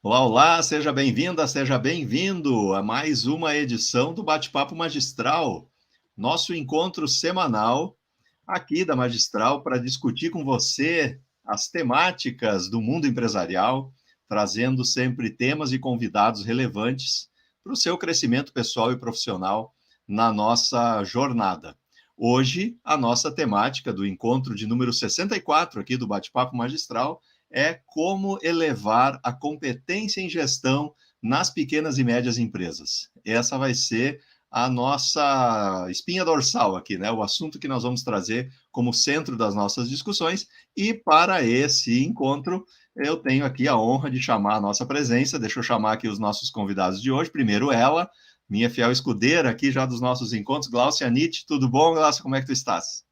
Olá, olá, seja bem-vinda, seja bem-vindo a mais uma edição do Bate-Papo Magistral, nosso encontro semanal aqui da Magistral para discutir com você as temáticas do mundo empresarial, trazendo sempre temas e convidados relevantes para o seu crescimento pessoal e profissional na nossa jornada. Hoje, a nossa temática do encontro de número 64 aqui do Bate-Papo Magistral é como elevar a competência em gestão nas pequenas e médias empresas. Essa vai ser a nossa espinha dorsal aqui, né? O assunto que nós vamos trazer como centro das nossas discussões. E para esse encontro, eu tenho aqui a honra de chamar a nossa presença. Deixa eu chamar aqui os nossos convidados de hoje. Primeiro ela, minha fiel escudeira aqui já dos nossos encontros, Gláucia Nietzsche. Tudo bom, Gláucia? Como é que tu estás?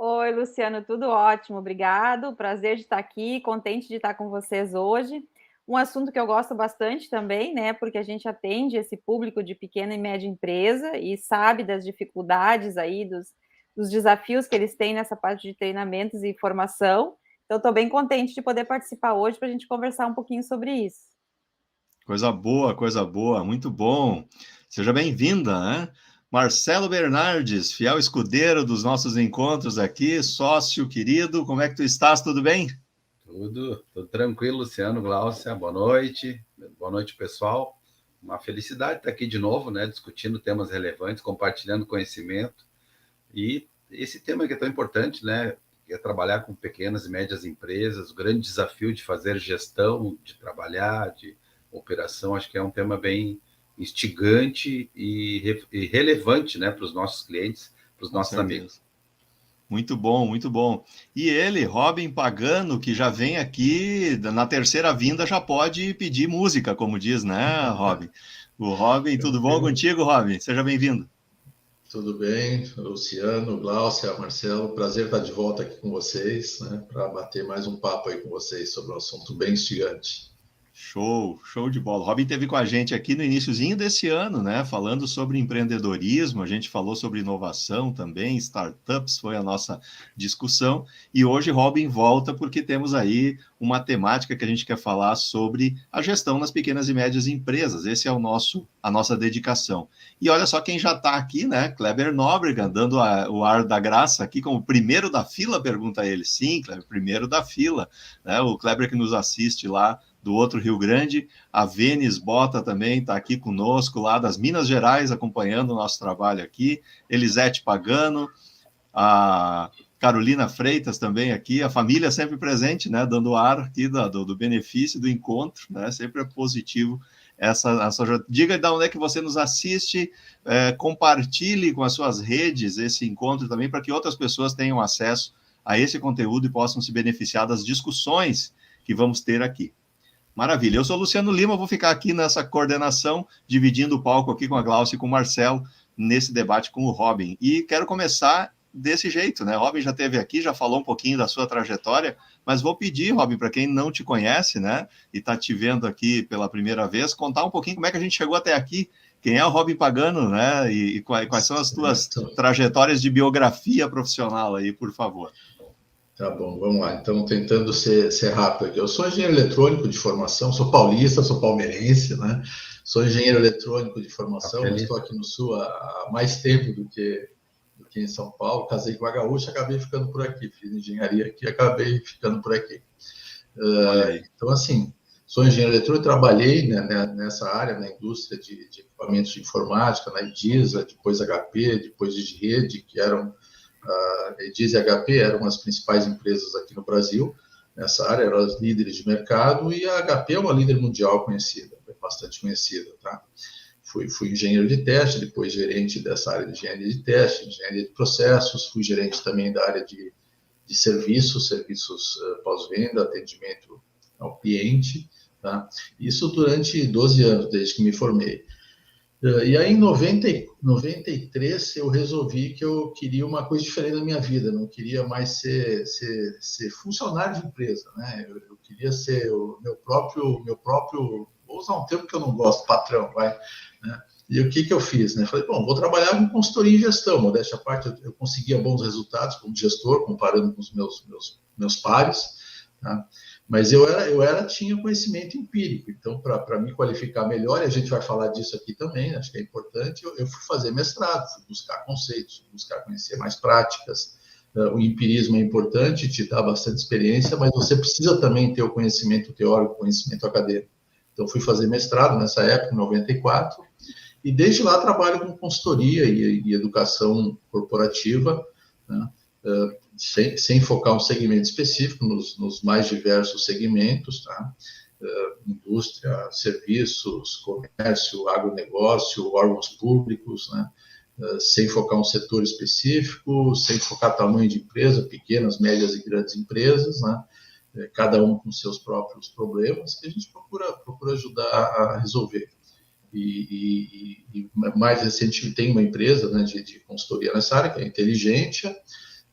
Oi, Luciano, tudo ótimo, obrigado. Prazer de estar aqui, contente de estar com vocês hoje. Um assunto que eu gosto bastante também, né? Porque a gente atende esse público de pequena e média empresa e sabe das dificuldades aí, dos desafios que eles têm nessa parte de treinamentos e formação. Então, estou bem contente de poder participar hoje para a gente conversar um pouquinho sobre isso. Coisa boa, muito bom. Seja bem-vinda, né? Marcelo Bernardes, fiel escudeiro dos nossos encontros aqui, sócio querido, como é que tu estás? Tudo bem? Tudo tranquilo, Luciano, Gláucia, boa noite, pessoal. Uma felicidade estar aqui de novo, né, discutindo temas relevantes, compartilhando conhecimento, e esse tema que é tão importante, né, que é trabalhar com pequenas e médias empresas, o grande desafio de fazer gestão, de trabalhar, de operação, acho que é um tema bem instigante e relevante, né, para os nossos clientes, para os Com nossos certeza. amigos. Muito bom, muito bom. E ele, Robin Pagano, que já vem aqui na terceira vinda, já pode pedir música, como diz, né, Robin? O Robin, tudo bom Tranquilo. contigo, Robin? Seja bem-vindo. Tudo bem, Luciano, Gláucia, Marcelo, prazer estar de volta aqui com vocês, né, para bater mais um papo aí com vocês sobre um assunto bem instigante. Show de bola. Robin esteve com a gente aqui no iniciozinho desse ano, né? Falando sobre empreendedorismo, a gente falou sobre inovação também, startups, foi a nossa discussão. E hoje Robin volta porque temos aí uma temática que a gente quer falar sobre a gestão nas pequenas e médias empresas. Esse é a nossa dedicação. E olha só quem já está aqui, né? Kleber Nóbrega, dando o ar da graça aqui como primeiro da fila, pergunta ele. Sim, Kleber, primeiro da fila, né? O Kleber que nos assiste lá do outro Rio Grande, a Vênis Bota também está aqui conosco, lá das Minas Gerais, acompanhando o nosso trabalho aqui, Elisete Pagano, a Carolina Freitas também aqui, a família sempre presente, né, dando ar aqui do benefício do encontro, né, sempre é positivo essa diga de onde é que você nos assiste, compartilhe com as suas redes esse encontro também, para que outras pessoas tenham acesso a esse conteúdo e possam se beneficiar das discussões que vamos ter aqui. Maravilha. Eu sou Luciano Lima, vou ficar aqui nessa coordenação, dividindo o palco aqui com a Gláucia e com o Marcelo, nesse debate com o Robin. E quero começar desse jeito, né? Robin já esteve aqui, já falou um pouquinho da sua trajetória, mas vou pedir, Robin, para quem não te conhece, né, e está te vendo aqui pela primeira vez, contar um pouquinho como é que a gente chegou até aqui, quem é o Robin Pagano, né, e quais são as tuas trajetórias de biografia profissional aí, por favor. Tá bom, vamos lá. Então, tentando ser rápido aqui. Eu sou engenheiro eletrônico de formação, sou paulista, sou palmeirense, né? Sou engenheiro eletrônico de formação, mas estou aqui no Sul há mais tempo do que em São Paulo. Casei com a gaúcha, acabei ficando por aqui. Fiz engenharia aqui, acabei ficando por aqui. Então, assim, sou engenheiro eletrônico, trabalhei, né, nessa área, na indústria de equipamentos de informática, na IDISA, depois HP, depois de rede, que eram a IDISA e a HP eram as principais empresas aqui no Brasil, nessa área, eram as líderes de mercado, e a HP é uma líder mundial conhecida, bastante conhecida, tá? Fui engenheiro de teste, depois gerente dessa área de engenharia de teste, engenharia de processos, fui gerente também da área de serviços pós-venda, atendimento ao cliente, tá? Isso durante 12 anos, desde que me formei. E aí, em 93, eu resolvi que eu queria uma coisa diferente na minha vida. Não queria mais ser funcionário de empresa, né? Eu queria ser o meu próprio, vou usar um termo que eu não gosto, patrão, vai, né? E o que eu fiz, né? Falei, bom, vou trabalhar com consultoria em gestão. Modéstia à parte, eu conseguia bons resultados como gestor, comparando com os meus pares, tá? Mas tinha conhecimento empírico, então, para me qualificar melhor, e a gente vai falar disso aqui também, acho que é importante, eu fui fazer mestrado, fui buscar conceitos, fui buscar conhecer mais práticas. O empirismo é importante, te dá bastante experiência, mas você precisa também ter o conhecimento teórico, o conhecimento acadêmico. Então, fui fazer mestrado nessa época, em 94, e desde lá trabalho com consultoria e educação corporativa, né? Sem focar um segmento específico, nos mais diversos segmentos, tá? Indústria, serviços, comércio, agronegócio, órgãos públicos, né? Sem focar um setor específico, sem focar tamanho de empresa, pequenas, médias e grandes empresas, né? Cada um com seus próprios problemas, que a gente procura ajudar a resolver. E mais recentemente tem uma empresa, né, de consultoria nessa área, que é a Inteligência.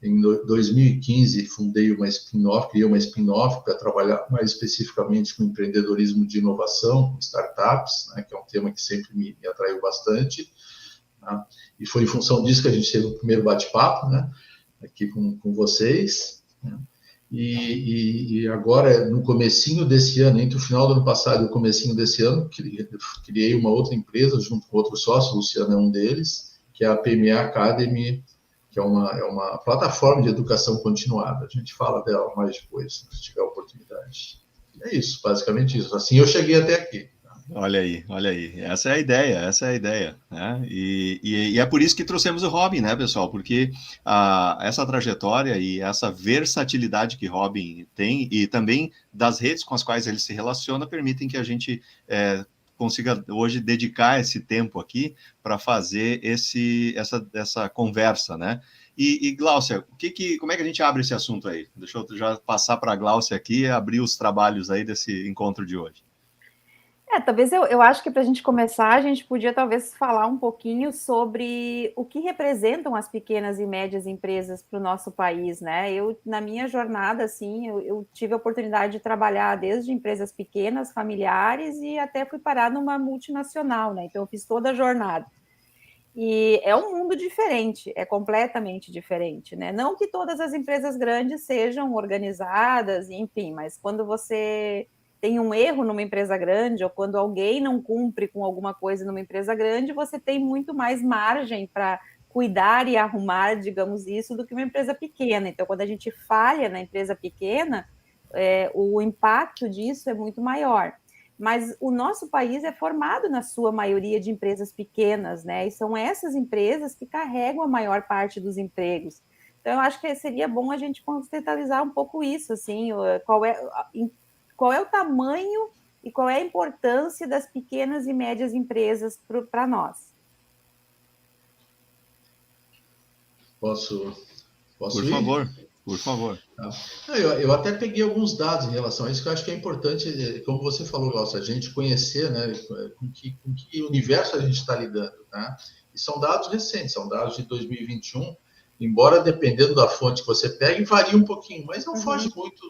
Em 2015, fundei uma spin-off, criei uma spin-off para trabalhar mais especificamente com empreendedorismo de inovação, com startups, né, que é um tema que sempre me atraiu bastante. Tá? E foi em função disso que a gente teve o primeiro bate-papo, né, aqui com vocês. Né? E agora, no comecinho desse ano, entre o final do ano passado e o comecinho desse ano, criei uma outra empresa junto com outro sócio, o Luciano é um deles, que é a PMA Academy, que é uma plataforma de educação continuada. A gente fala dela mais depois, se tiver oportunidade. É isso, basicamente isso. Assim eu cheguei até aqui. Olha aí. Essa é a ideia, né? E é por isso que trouxemos o Robin, né, pessoal? Porque essa trajetória e essa versatilidade que Robin tem, e também das redes com as quais ele se relaciona, permitem que a gente consiga hoje dedicar esse tempo aqui para fazer essa conversa, né? E Gláucia, como é que a gente abre esse assunto aí? Deixa eu já passar para a Gláucia aqui e abrir os trabalhos aí desse encontro de hoje. Talvez eu acho que para a gente começar, a gente podia talvez falar um pouquinho sobre o que representam as pequenas e médias empresas para o nosso país, né? Na minha jornada, assim, eu tive a oportunidade de trabalhar desde empresas pequenas, familiares, e até fui parar numa multinacional, né? Então, eu fiz toda a jornada. E é um mundo diferente, é completamente diferente, né? Não que todas as empresas grandes sejam organizadas, enfim, mas quando você tem um erro numa empresa grande, ou quando alguém não cumpre com alguma coisa numa empresa grande, você tem muito mais margem para cuidar e arrumar, digamos isso, do que uma empresa pequena. Então, quando a gente falha na empresa pequena, o impacto disso é muito maior. Mas o nosso país é formado, na sua maioria, de empresas pequenas, né? E são essas empresas que carregam a maior parte dos empregos. Então, eu acho que seria bom a gente contextualizar um pouco isso, assim, qual é o tamanho e qual é a importância das pequenas e médias empresas para nós? Posso Por ir? Por favor. Eu até peguei alguns dados em relação a isso, que eu acho que é importante, como você falou, Glaucio, a gente conhecer, né, com que universo a gente está lidando. Tá? E são dados recentes, são dados de 2021, embora dependendo da fonte que você pegue, varia um pouquinho, mas não foge muito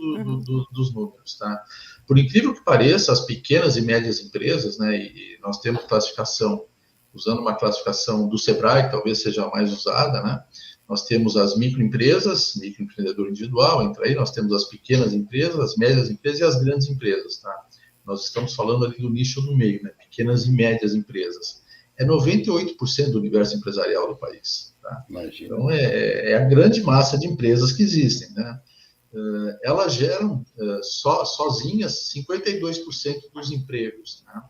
dos números. Tá? Por incrível que pareça, as pequenas e médias empresas, né, e nós temos classificação, usando uma classificação do Sebrae, que talvez seja a mais usada, né? Nós temos as microempresas, microempreendedor individual, entre aí nós temos as pequenas empresas, as médias empresas e as grandes empresas, tá? Nós estamos falando ali do nicho no meio, né? Pequenas e médias empresas. É 98% do universo empresarial do país, tá? Imagina. Então, é a grande massa de empresas que existem, né? Elas geram, sozinhas, 52% dos empregos, tá?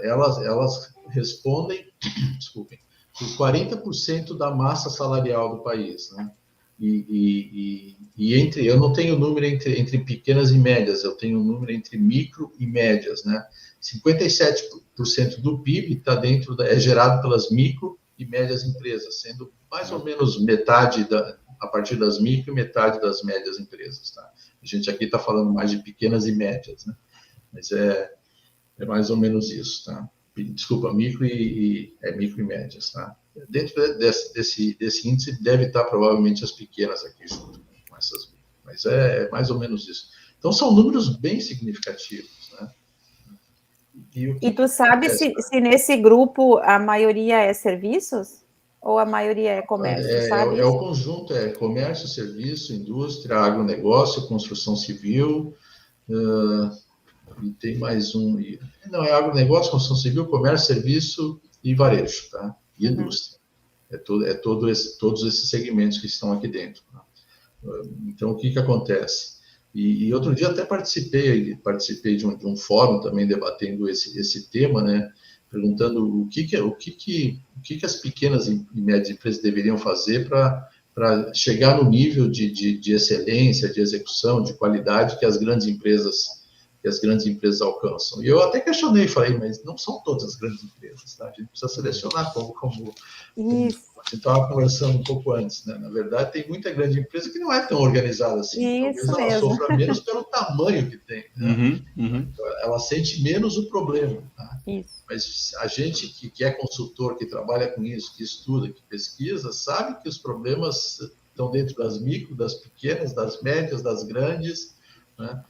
Elas respondem, desculpem, por 40% da massa salarial do país, né? E eu não tenho número entre pequenas e médias, eu tenho número entre micro e médias, né? 57% do PIB é gerado pelas micro e médias empresas, sendo mais ou menos metade a partir das micro e metade das médias empresas, tá? A gente aqui está falando mais de pequenas e médias, né? Mas é mais ou menos isso, tá? Desculpa, micro e médias, tá? Dentro desse índice deve estar provavelmente as pequenas aqui junto com essas micro, mas é mais ou menos isso. Então são números bem significativos, né? E tu sabe se nesse grupo a maioria é serviços? ou a maioria é comércio, sabe? É o conjunto, é comércio, serviço, indústria, agronegócio, construção civil, e tem mais um. Não, é agronegócio, construção civil, comércio, serviço e varejo, tá? E indústria. Todos esses segmentos que estão aqui dentro. Tá? Então, o que acontece? E outro dia até participei de um fórum também debatendo esse tema, né? Perguntando o que as pequenas e médias empresas deveriam fazer para chegar no nível de excelência, de execução, de qualidade que as grandes empresas alcançam. E eu até questionei, falei, mas não são todas as grandes empresas, tá? A gente precisa selecionar como a gente estava conversando um pouco antes, né? Na verdade, tem muita grande empresa que não é tão organizada assim. Isso Talvez ela mesmo. sofra menos pelo tamanho que tem, né? Ela sente menos o problema, tá? Isso. Mas a gente que é consultor, que trabalha com isso, que estuda, que pesquisa, sabe que os problemas estão dentro das micro, das pequenas, das médias, das grandes, né?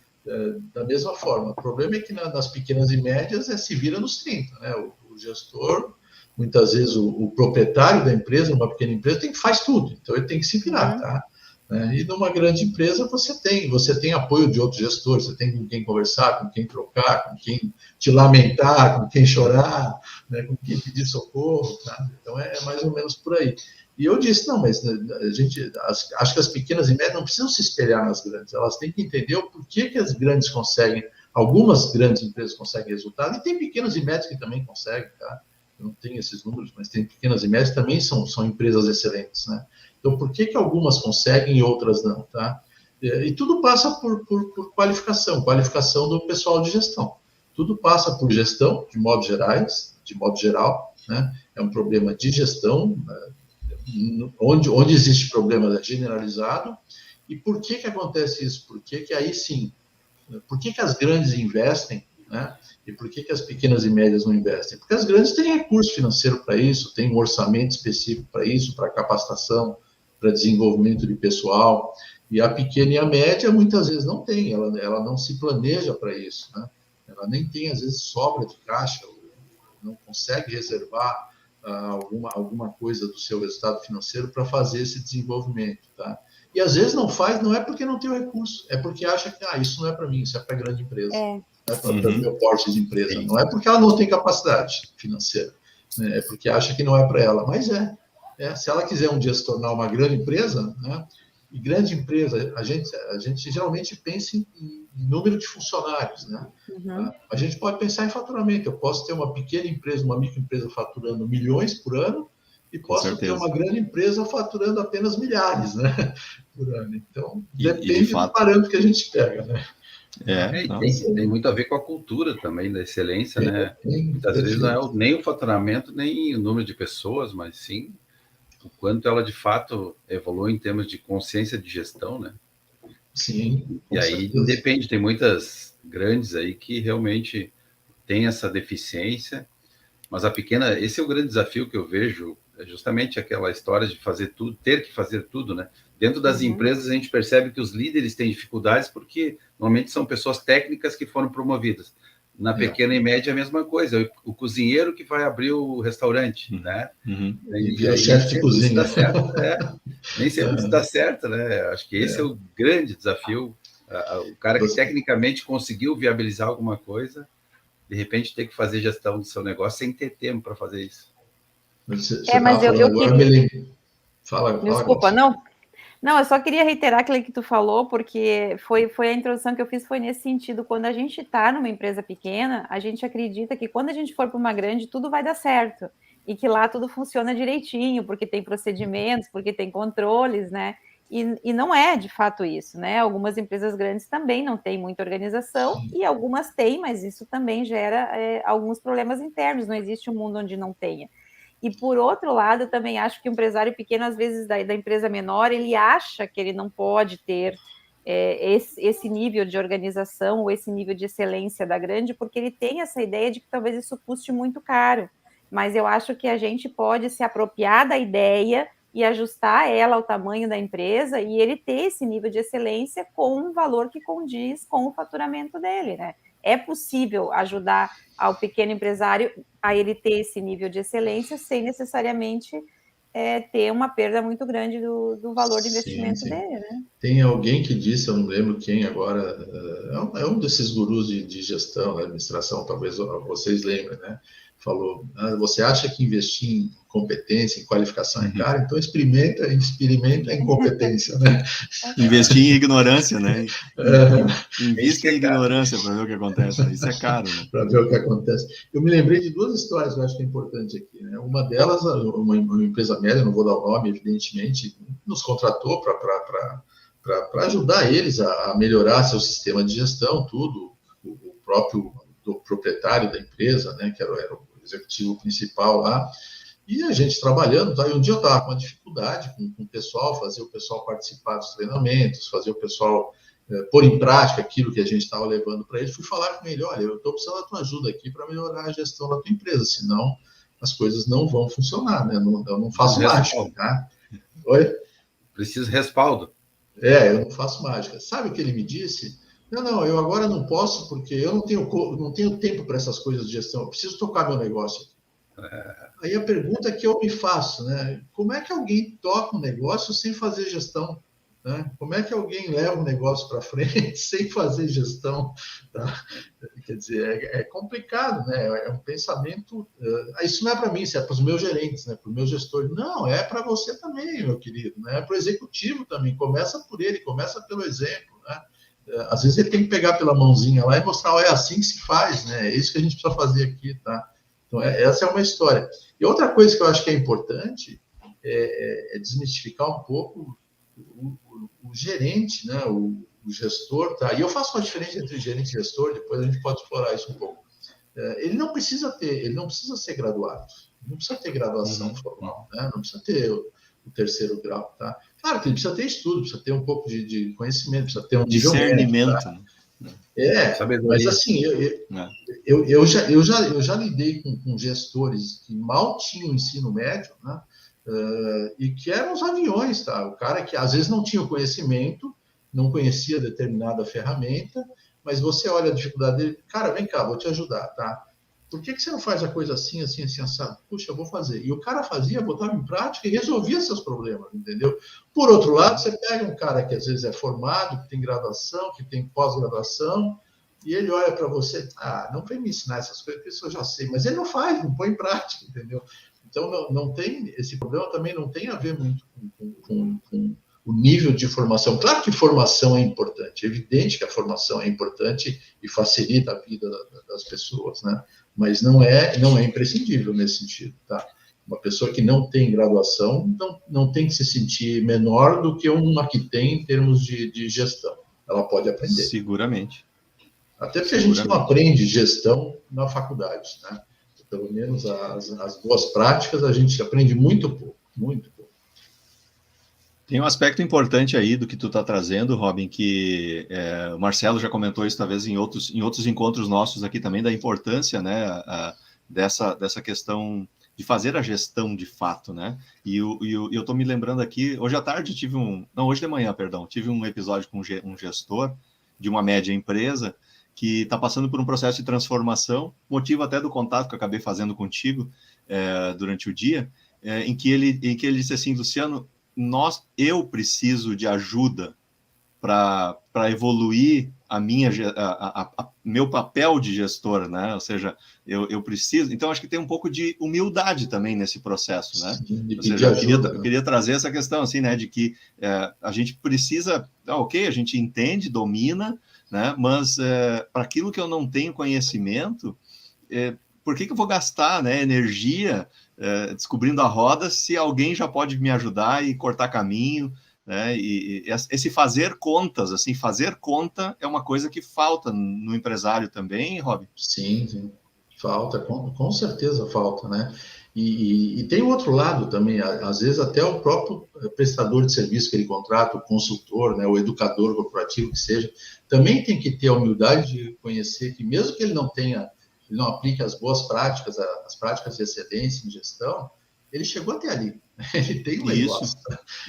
Da mesma forma. O problema é que nas pequenas e médias se vira nos 30, né? O gestor, muitas vezes o proprietário da empresa, uma pequena empresa, faz tudo, então ele tem que se virar, tá? E numa grande empresa você tem apoio de outros gestores, você tem com quem conversar, com quem trocar, com quem te lamentar, com quem chorar, né? Com quem pedir socorro, tá? Então é mais ou menos por aí. E eu disse, não, mas acho que as pequenas e médias não precisam se espelhar nas grandes, elas têm que entender o porquê que as grandes conseguem, algumas grandes empresas conseguem resultado, e tem pequenas e médias que também conseguem, tá? Eu não tenho esses números, mas tem pequenas e médias que também são empresas excelentes, né? Então, por que algumas conseguem e outras não, tá? E tudo passa por qualificação do pessoal de gestão. Tudo passa por gestão, de modo geral, né? É um problema de gestão, onde existe problema generalizado. E por que acontece isso? Por que aí sim, por que as grandes investem, né? E por que as pequenas e médias não investem? Porque as grandes têm recurso financeiro para isso, têm um orçamento específico para isso, para capacitação, para desenvolvimento de pessoal, e a pequena e a média muitas vezes não tem, ela não se planeja para isso, né? Ela nem tem, às vezes, sobra de caixa, não consegue reservar alguma coisa do seu resultado financeiro para fazer esse desenvolvimento, tá? E às vezes não faz, não é porque não tem o recurso, é porque acha que isso não é para mim, isso é para grande empresa, não é para o meu porte de empresa, não é porque ela não tem capacidade financeira, né? É porque acha que não é para ela, mas se ela quiser um dia se tornar uma grande empresa, né? E grande empresa, a gente geralmente pensa em número de funcionários, né? A gente pode pensar em faturamento. Eu posso ter uma pequena empresa, uma microempresa faturando milhões por ano e posso ter uma grande empresa faturando apenas milhares, né? Por ano. Então, depende do parâmetro que a gente pega, né? Tem muito a ver com a cultura também da excelência, né? Muitas vezes não é nem o faturamento, nem o número de pessoas, mas sim o quanto ela de fato evolui em termos de consciência de gestão, né? Sim. E aí depende, tem muitas grandes aí que realmente tem essa deficiência, mas a pequena, esse é o grande desafio que eu vejo, é justamente aquela história de fazer tudo, ter que fazer tudo, né? Dentro das empresas a gente percebe que os líderes têm dificuldades porque normalmente são pessoas técnicas que foram promovidas. Na pequena e média é a mesma coisa, o cozinheiro que vai abrir o restaurante, né? E aí, chefe de cozinha. Nem sempre isso dá certo, né? Acho que esse é o grande desafio. O cara que tecnicamente conseguiu viabilizar alguma coisa, de repente ter que fazer gestão do seu negócio sem ter tempo para fazer isso. Mas eu queria... Fala, desculpa, não, eu só queria reiterar aquilo que tu falou, porque foi a introdução que eu fiz, foi nesse sentido. Quando a gente está numa empresa pequena, a gente acredita que quando a gente for para uma grande, tudo vai dar certo. E que lá tudo funciona direitinho, porque tem procedimentos, porque tem controles, né? E não é de fato isso, né? Algumas empresas grandes também não têm muita organização, e algumas têm, mas isso também gera alguns problemas internos. Não existe um mundo onde não tenha. E, por outro lado, eu também acho que o empresário pequeno, às vezes, da empresa menor, ele acha que ele não pode ter esse nível de organização ou esse nível de excelência da grande, porque ele tem essa ideia de que talvez isso custe muito caro. Mas eu acho que a gente pode se apropriar da ideia e ajustar ela ao tamanho da empresa e ele ter esse nível de excelência com um valor que condiz com o faturamento dele, né? É possível ajudar ao pequeno empresário a ele ter esse nível de excelência sem necessariamente ter uma perda muito grande do valor de investimento sim. dele, né? Tem alguém que disse, eu não lembro quem agora, é um desses gurus de gestão, administração, talvez vocês lembrem, né? Falou, você acha que investir em competência, em qualificação é caro? Então experimenta a incompetência, né? Investir em ignorância, né? Invista em ignorância para ver o que acontece, né? Isso é caro, né? Para ver o que acontece. Eu me lembrei de duas histórias que eu acho que é importante aqui, né? Uma delas, uma empresa média, não vou dar o nome, evidentemente, nos contratou para ajudar eles a melhorar seu sistema de gestão, tudo. O próprio proprietário da empresa, né, que era o executivo principal lá, e a gente trabalhando, tá? E um dia eu estava com uma dificuldade com o pessoal, fazer o pessoal participar dos treinamentos, fazer o pessoal pôr em prática aquilo que a gente estava levando para eles. Fui falar com ele, olha, eu estou precisando da tua ajuda aqui para melhorar a gestão da tua empresa, senão as coisas não vão funcionar, né? Eu não faço mágica, tá? Oi? Preciso respaldo. Eu não faço mágica. Sabe o que ele me disse? Não, eu agora não posso, porque eu não tenho tempo para essas coisas de gestão, eu preciso tocar meu negócio. Aí a pergunta que eu me faço, né? Como é que alguém toca um negócio sem fazer gestão? Né? Como é que alguém leva um negócio para frente sem fazer gestão? Tá? Quer dizer, é complicado, né? É um pensamento. Isso não é para mim, isso é para os meus gerentes, né? Para os meus gestores. Não, é para você também, meu querido. Né? É para o executivo também. Começa por ele, começa pelo exemplo. Né? Às vezes ele tem que pegar pela mãozinha lá e mostrar, é assim que se faz, né? É isso que a gente precisa fazer aqui, tá? Então, essa é uma história. E outra coisa que eu acho que é importante é desmistificar um pouco o gerente, né? O gestor, tá? E eu faço uma diferença entre gerente e gestor, depois a gente pode explorar isso um pouco. Ele não precisa ser graduado, não precisa ter graduação formal, né? Não precisa ter o terceiro grau, tá? Claro que ele precisa ter estudo, precisa ter um pouco de conhecimento, precisa ter um discernimento. Tá? Mas assim, eu já lidei com gestores que mal tinham ensino médio, né? E que eram os aviões, tá? O cara que às vezes não tinha o conhecimento, não conhecia determinada ferramenta, mas você olha a dificuldade dele, cara, vem cá, vou te ajudar, tá? Por que você não faz a coisa assim, assim, assim, assado? Puxa, eu vou fazer. E o cara fazia, botava em prática e resolvia seus problemas, entendeu? Por outro lado, você pega um cara que às vezes é formado, que tem graduação, que tem pós-graduação, e ele olha para você, não vem me ensinar essas coisas, porque isso eu já sei, mas ele não faz, não põe em prática, entendeu? Então, não tem, esse problema também não tem a ver muito com o nível de formação. Claro que formação é importante, é evidente que a formação é importante e facilita a vida das pessoas, né? Mas não é imprescindível nesse sentido, tá? Uma pessoa que não tem graduação não tem que se sentir menor do que uma que tem em termos de gestão. Ela pode aprender. Seguramente. Até porque a gente não aprende gestão na faculdade, né? Pelo menos as boas práticas a gente aprende muito pouco, muito pouco. Tem um aspecto importante aí do que tu está trazendo, Robin, que o Marcelo já comentou isso talvez em outros encontros nossos aqui também, da importância, né, dessa questão de fazer a gestão de fato, né? E eu estou me lembrando aqui, hoje à tarde hoje de manhã, perdão, tive um episódio com um gestor de uma média empresa que está passando por um processo de transformação, motivo até do contato que eu acabei fazendo contigo durante o dia, em que ele disse assim, Luciano, eu preciso de ajuda para evoluir meu papel de gestor, né? Ou seja, eu preciso. Então, acho que tem um pouco de humildade também nesse processo, né? Ou seja, eu queria trazer essa questão, assim, né? De que a gente precisa, ok, a gente entende, domina, né? Mas para aquilo que eu não tenho conhecimento, por que eu vou gastar, né, energia descobrindo a roda se alguém já pode me ajudar e cortar caminho, né? E esse fazer contas, assim, fazer conta é uma coisa que falta no empresário também, Rob? Sim, falta, com certeza falta, né? E tem o outro lado também, às vezes até o próprio prestador de serviço que ele contrata, o consultor, né, o educador corporativo que seja, também tem que ter a humildade de conhecer que mesmo que ele não aplique as boas práticas, as práticas de excelência em gestão, ele chegou até ali, ele tem um negócio.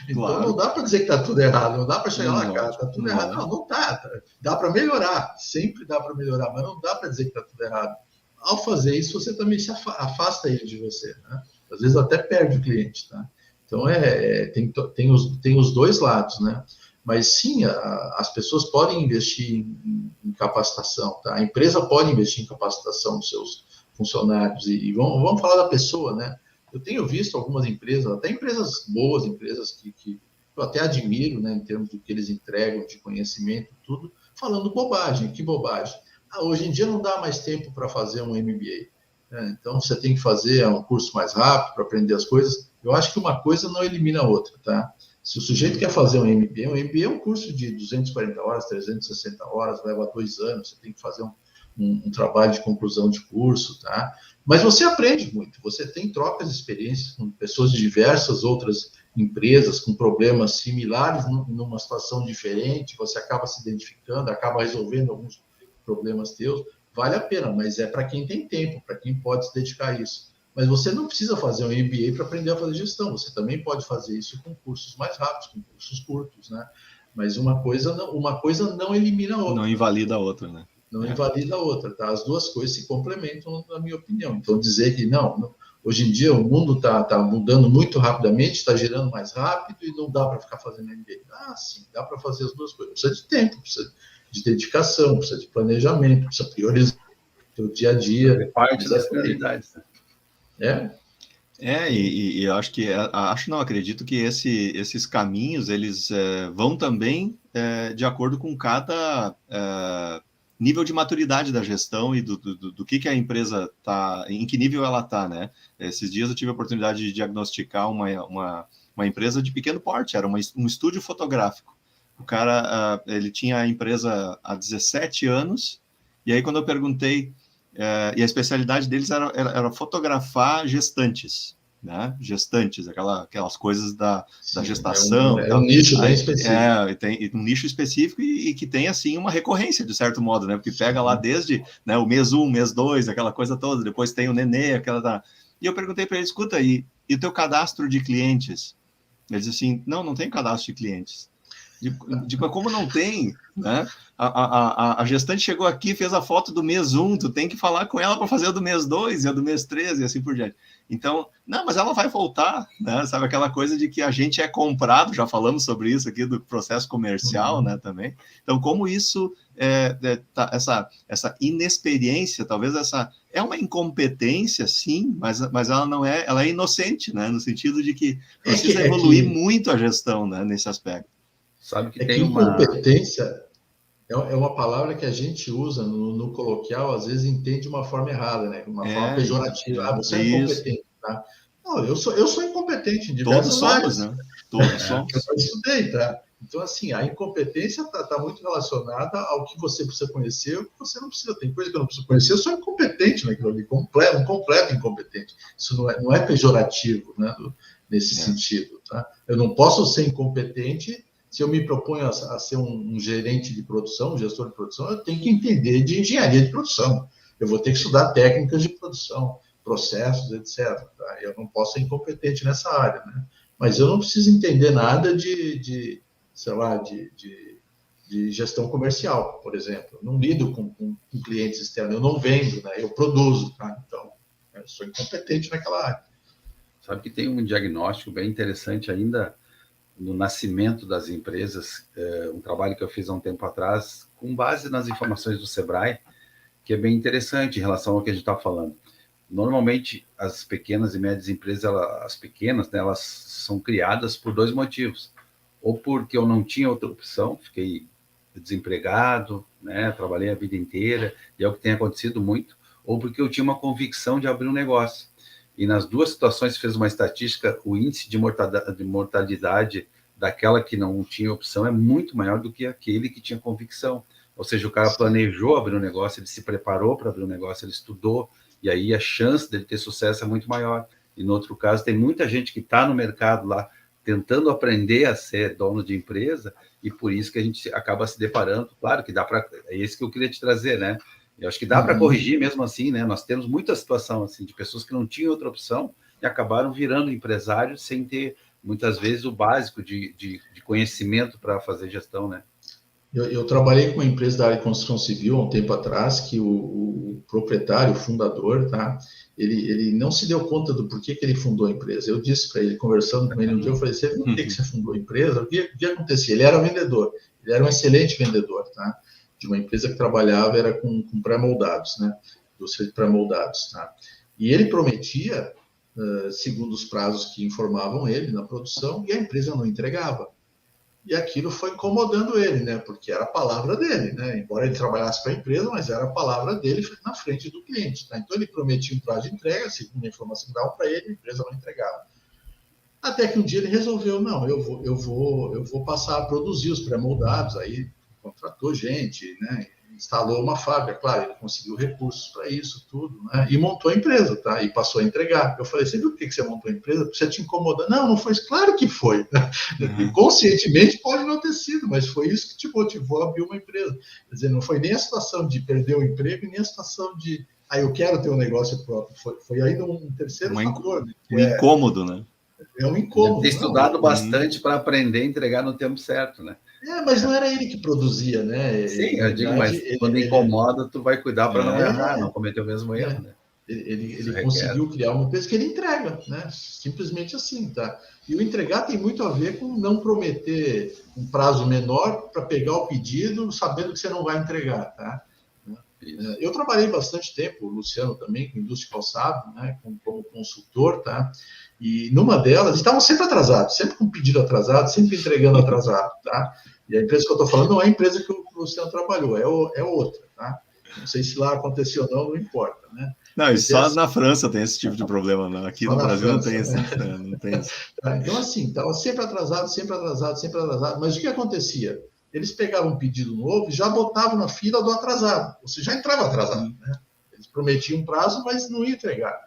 Então claro. Não dá para dizer que está tudo errado, não dá para chegar lá, cara, está tudo errado. Não está. Dá para melhorar, sempre dá para melhorar, mas não dá para dizer que está tudo errado. Ao fazer isso, você também se afasta ele de você, né? Às vezes até perde o cliente, tá? Então, tem os dois lados, né? Mas sim, as pessoas podem investir em capacitação, tá? A empresa pode investir em capacitação dos seus funcionários, e vamos falar da pessoa, né? Eu tenho visto algumas empresas, até empresas boas, empresas que eu até admiro, né, em termos do que eles entregam de conhecimento e tudo, falando bobagem. Que bobagem? Hoje em dia não dá mais tempo para fazer um MBA, né? Então você tem que fazer um curso mais rápido para aprender as coisas. Eu acho que uma coisa não elimina a outra, tá? Se o sujeito quer fazer um MBA é um curso de 240 horas, 360 horas, leva 2 anos, você tem que fazer um trabalho de conclusão de curso, tá? Mas você aprende muito, você tem trocas de experiências com pessoas de diversas outras empresas, com problemas similares, numa situação diferente, você acaba se identificando, acaba resolvendo alguns problemas teus, vale a pena, mas é para quem tem tempo, para quem pode se dedicar a isso. Mas você não precisa fazer um MBA para aprender a fazer gestão, você também pode fazer isso com cursos mais rápidos, com cursos curtos, né? Mas uma coisa não elimina a outra. Não invalida a outra, né? Não invalida a outra, tá? As duas coisas se complementam, na minha opinião. Então, dizer que não hoje em dia o mundo está mudando muito rapidamente, está girando mais rápido e não dá para ficar fazendo MBA. Sim, dá para fazer as duas coisas. Precisa de tempo, precisa de dedicação, precisa de planejamento, precisa priorizar o seu dia a dia. É parte das prioridades, né? E eu acho que acredito que esses caminhos eles vão também de acordo com cada nível de maturidade da gestão e do que a empresa está, em que nível ela está, né? Esses dias eu tive a oportunidade de diagnosticar uma empresa de pequeno porte, era um estúdio fotográfico. O cara ele tinha a empresa há 17 anos, e aí quando eu perguntei, e a especialidade deles era fotografar gestantes, né? Gestantes, aquelas coisas da gestação. É um nicho bem específico. Tem um nicho específico e que tem, assim, uma recorrência, de certo modo, né? Porque pega lá desde, né, o mês 1, mês 2, aquela coisa toda, depois tem o nenê, E eu perguntei para ele, escuta, e o teu cadastro de clientes? Ele disse assim, não tem cadastro de clientes. Tipo, como não tem, né? A gestante chegou aqui, fez a foto do mês 1, tu tem que falar com ela para fazer a do mês 2 e a do mês 3 e assim por diante. Então, não, mas ela vai voltar, né? Sabe aquela coisa de que a gente é comprado, já falamos sobre isso aqui do processo comercial, né, também. Então, como isso, essa inexperiência, talvez essa é uma incompetência, sim, mas ela não é, ela é inocente, né? No sentido de que precisa evoluir muito a gestão, né, nesse aspecto. Sabe que tem incompetência é uma palavra que a gente usa no coloquial, às vezes entende de uma forma errada, né? Uma forma pejorativa. Você é incompetente, tá? Não, eu sou incompetente em diversas áreas. Né? Todos somos. Eu estudei, tá? Então, assim, a incompetência está muito relacionada ao que você precisa conhecer e o que você não precisa. Tem coisa que eu não preciso conhecer, eu sou incompetente naquilo ali, um completo incompetente. Isso não é pejorativo, né? Nesse sentido, tá? Eu não posso ser incompetente. Se eu me proponho a ser um gerente de produção, um gestor de produção, eu tenho que entender de engenharia de produção. Eu vou ter que estudar técnicas de produção, processos, etc. Tá? Eu não posso ser incompetente nessa área, né? Mas eu não preciso entender nada de gestão comercial, por exemplo. Eu não lido com clientes externos, eu não vendo, né? Eu produzo, tá? Então, eu sou incompetente naquela área. Sabe que tem um diagnóstico bem interessante ainda no nascimento das empresas, um trabalho que eu fiz há um tempo atrás, com base nas informações do Sebrae, que é bem interessante em relação ao que a gente está falando. Normalmente, as pequenas e médias empresas, as pequenas, né, elas são criadas por 2 motivos. Ou porque eu não tinha outra opção, fiquei desempregado, né, trabalhei a vida inteira, e é o que tem acontecido muito, ou porque eu tinha uma convicção de abrir um negócio. E nas duas situações, fez uma estatística, o índice de mortalidade daquela que não tinha opção é muito maior do que aquele que tinha convicção. Ou seja, o cara planejou abrir um negócio, ele se preparou para abrir um negócio, ele estudou, e aí a chance dele ter sucesso é muito maior. E no outro caso, tem muita gente que está no mercado lá, tentando aprender a ser dono de empresa, e por isso que a gente acaba se deparando. Claro que dá para... É isso que eu queria te trazer, né? Eu acho que dá para corrigir mesmo assim, né? Nós temos muita situação assim, de pessoas que não tinham outra opção e acabaram virando empresários sem ter, muitas vezes, o básico de conhecimento para fazer gestão, né? Eu trabalhei com uma empresa da área de construção civil há um tempo atrás, que o proprietário, o fundador, tá? Ele não se deu conta do porquê que ele fundou a empresa. Eu disse para ele, conversando com ele um dia, eu falei, você viu por que você fundou a empresa? O que acontecia? Ele era vendedor, ele era um excelente vendedor, tá? De uma empresa que trabalhava, era com pré-moldados, né? Indústria de pré-moldados, tá? E ele prometia, segundo os prazos que informavam ele na produção, e a empresa não entregava. E aquilo foi incomodando ele, né? Porque era a palavra dele, né? Embora ele trabalhasse para a empresa, mas era a palavra dele na frente do cliente, tá? Então ele prometia um prazo de entrega, segundo a informação que davam para ele, a empresa não entregava. Até que um dia ele resolveu, não, eu vou passar a produzir os pré-moldados, aí contratou gente, né? Instalou uma fábrica, claro, ele conseguiu recursos para isso, tudo, né? E montou a empresa, tá? E passou a entregar. Eu falei, você viu por que você montou a empresa? Porque você te incomoda. Não foi. Claro que foi. Conscientemente pode não ter sido, mas foi isso que te motivou a abrir uma empresa. Quer dizer, não foi nem a situação de perder o emprego, nem a situação de, eu quero ter um negócio próprio. Foi ainda um terceiro fator. Um incômodo, né? É um incômodo. Ter estudado bastante para aprender a entregar no tempo certo, né? Mas não era ele que produzia, né? Sim, eu digo, mas quando incomoda, tu vai cuidar para não errar, não cometer o mesmo erro, né? Ele conseguiu criar uma empresa que ele entrega, né? Simplesmente assim, tá? E o entregar tem muito a ver com não prometer um prazo menor para pegar o pedido, sabendo que você não vai entregar, tá? Isso. Eu trabalhei bastante tempo, o Luciano também, com indústria de calçado, né? Como consultor, tá? E numa delas, estavam sempre atrasados, sempre com pedido atrasado, sempre entregando atrasado, tá? E a empresa que eu estou falando não é a empresa que o Luciano trabalhou, é outra, tá? Não sei se lá aconteceu ou não importa, né? Não, e só na França tem esse tipo de problema, né? Aqui no Brasil França, não tem isso. Então, assim, estava sempre atrasado, sempre atrasado, sempre atrasado. Mas o que acontecia? Eles pegavam um pedido novo e já botavam na fila do atrasado. Ou seja, já entrava atrasado, né? Eles prometiam um prazo, mas não ia entregar.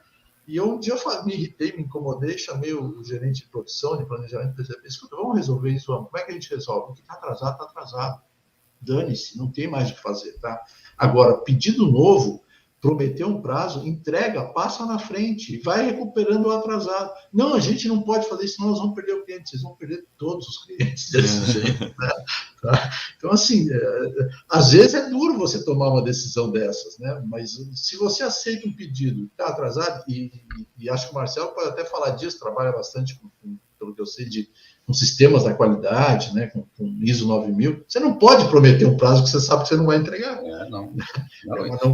E um dia eu me irritei, me incomodei, chamei o gerente de produção, de planejamento, e pensei, escuta, vamos resolver isso, vamos. Como é que a gente resolve? O que está atrasado, está atrasado. Dane-se, não tem mais o que fazer, tá? Agora, pedido novo, prometeu um prazo, entrega, passa na frente, vai recuperando o atrasado. Não, a gente não pode fazer isso, senão nós vamos perder o cliente, vocês vão perder todos os clientes desse jeito, né? Tá? Então, assim, às vezes é duro você tomar uma decisão dessas, né? Mas se você aceita um pedido que está atrasado, e acho que o Marcelo pode até falar disso, trabalha bastante pelo que eu sei, com sistemas da qualidade, né, com ISO 9000, você não pode prometer um prazo que você sabe que você não vai entregar. Não.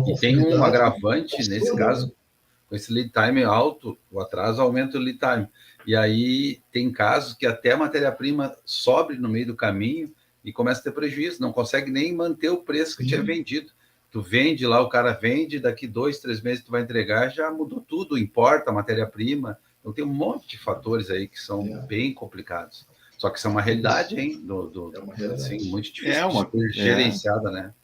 E tem um agravante, nesse caso, com esse lead time alto, o atraso aumenta o lead time. E aí tem casos que até a matéria-prima sobe no meio do caminho e começa a ter prejuízo, não consegue nem manter o preço que tinha vendido. Tu vende lá, o cara vende, daqui 2, 3 meses tu vai entregar, já mudou tudo, importa a matéria-prima. Então tem um monte de fatores aí que são bem complicados. Só que isso é uma realidade, hein? É uma realidade. Assim, muito difícil de ser gerenciada, né?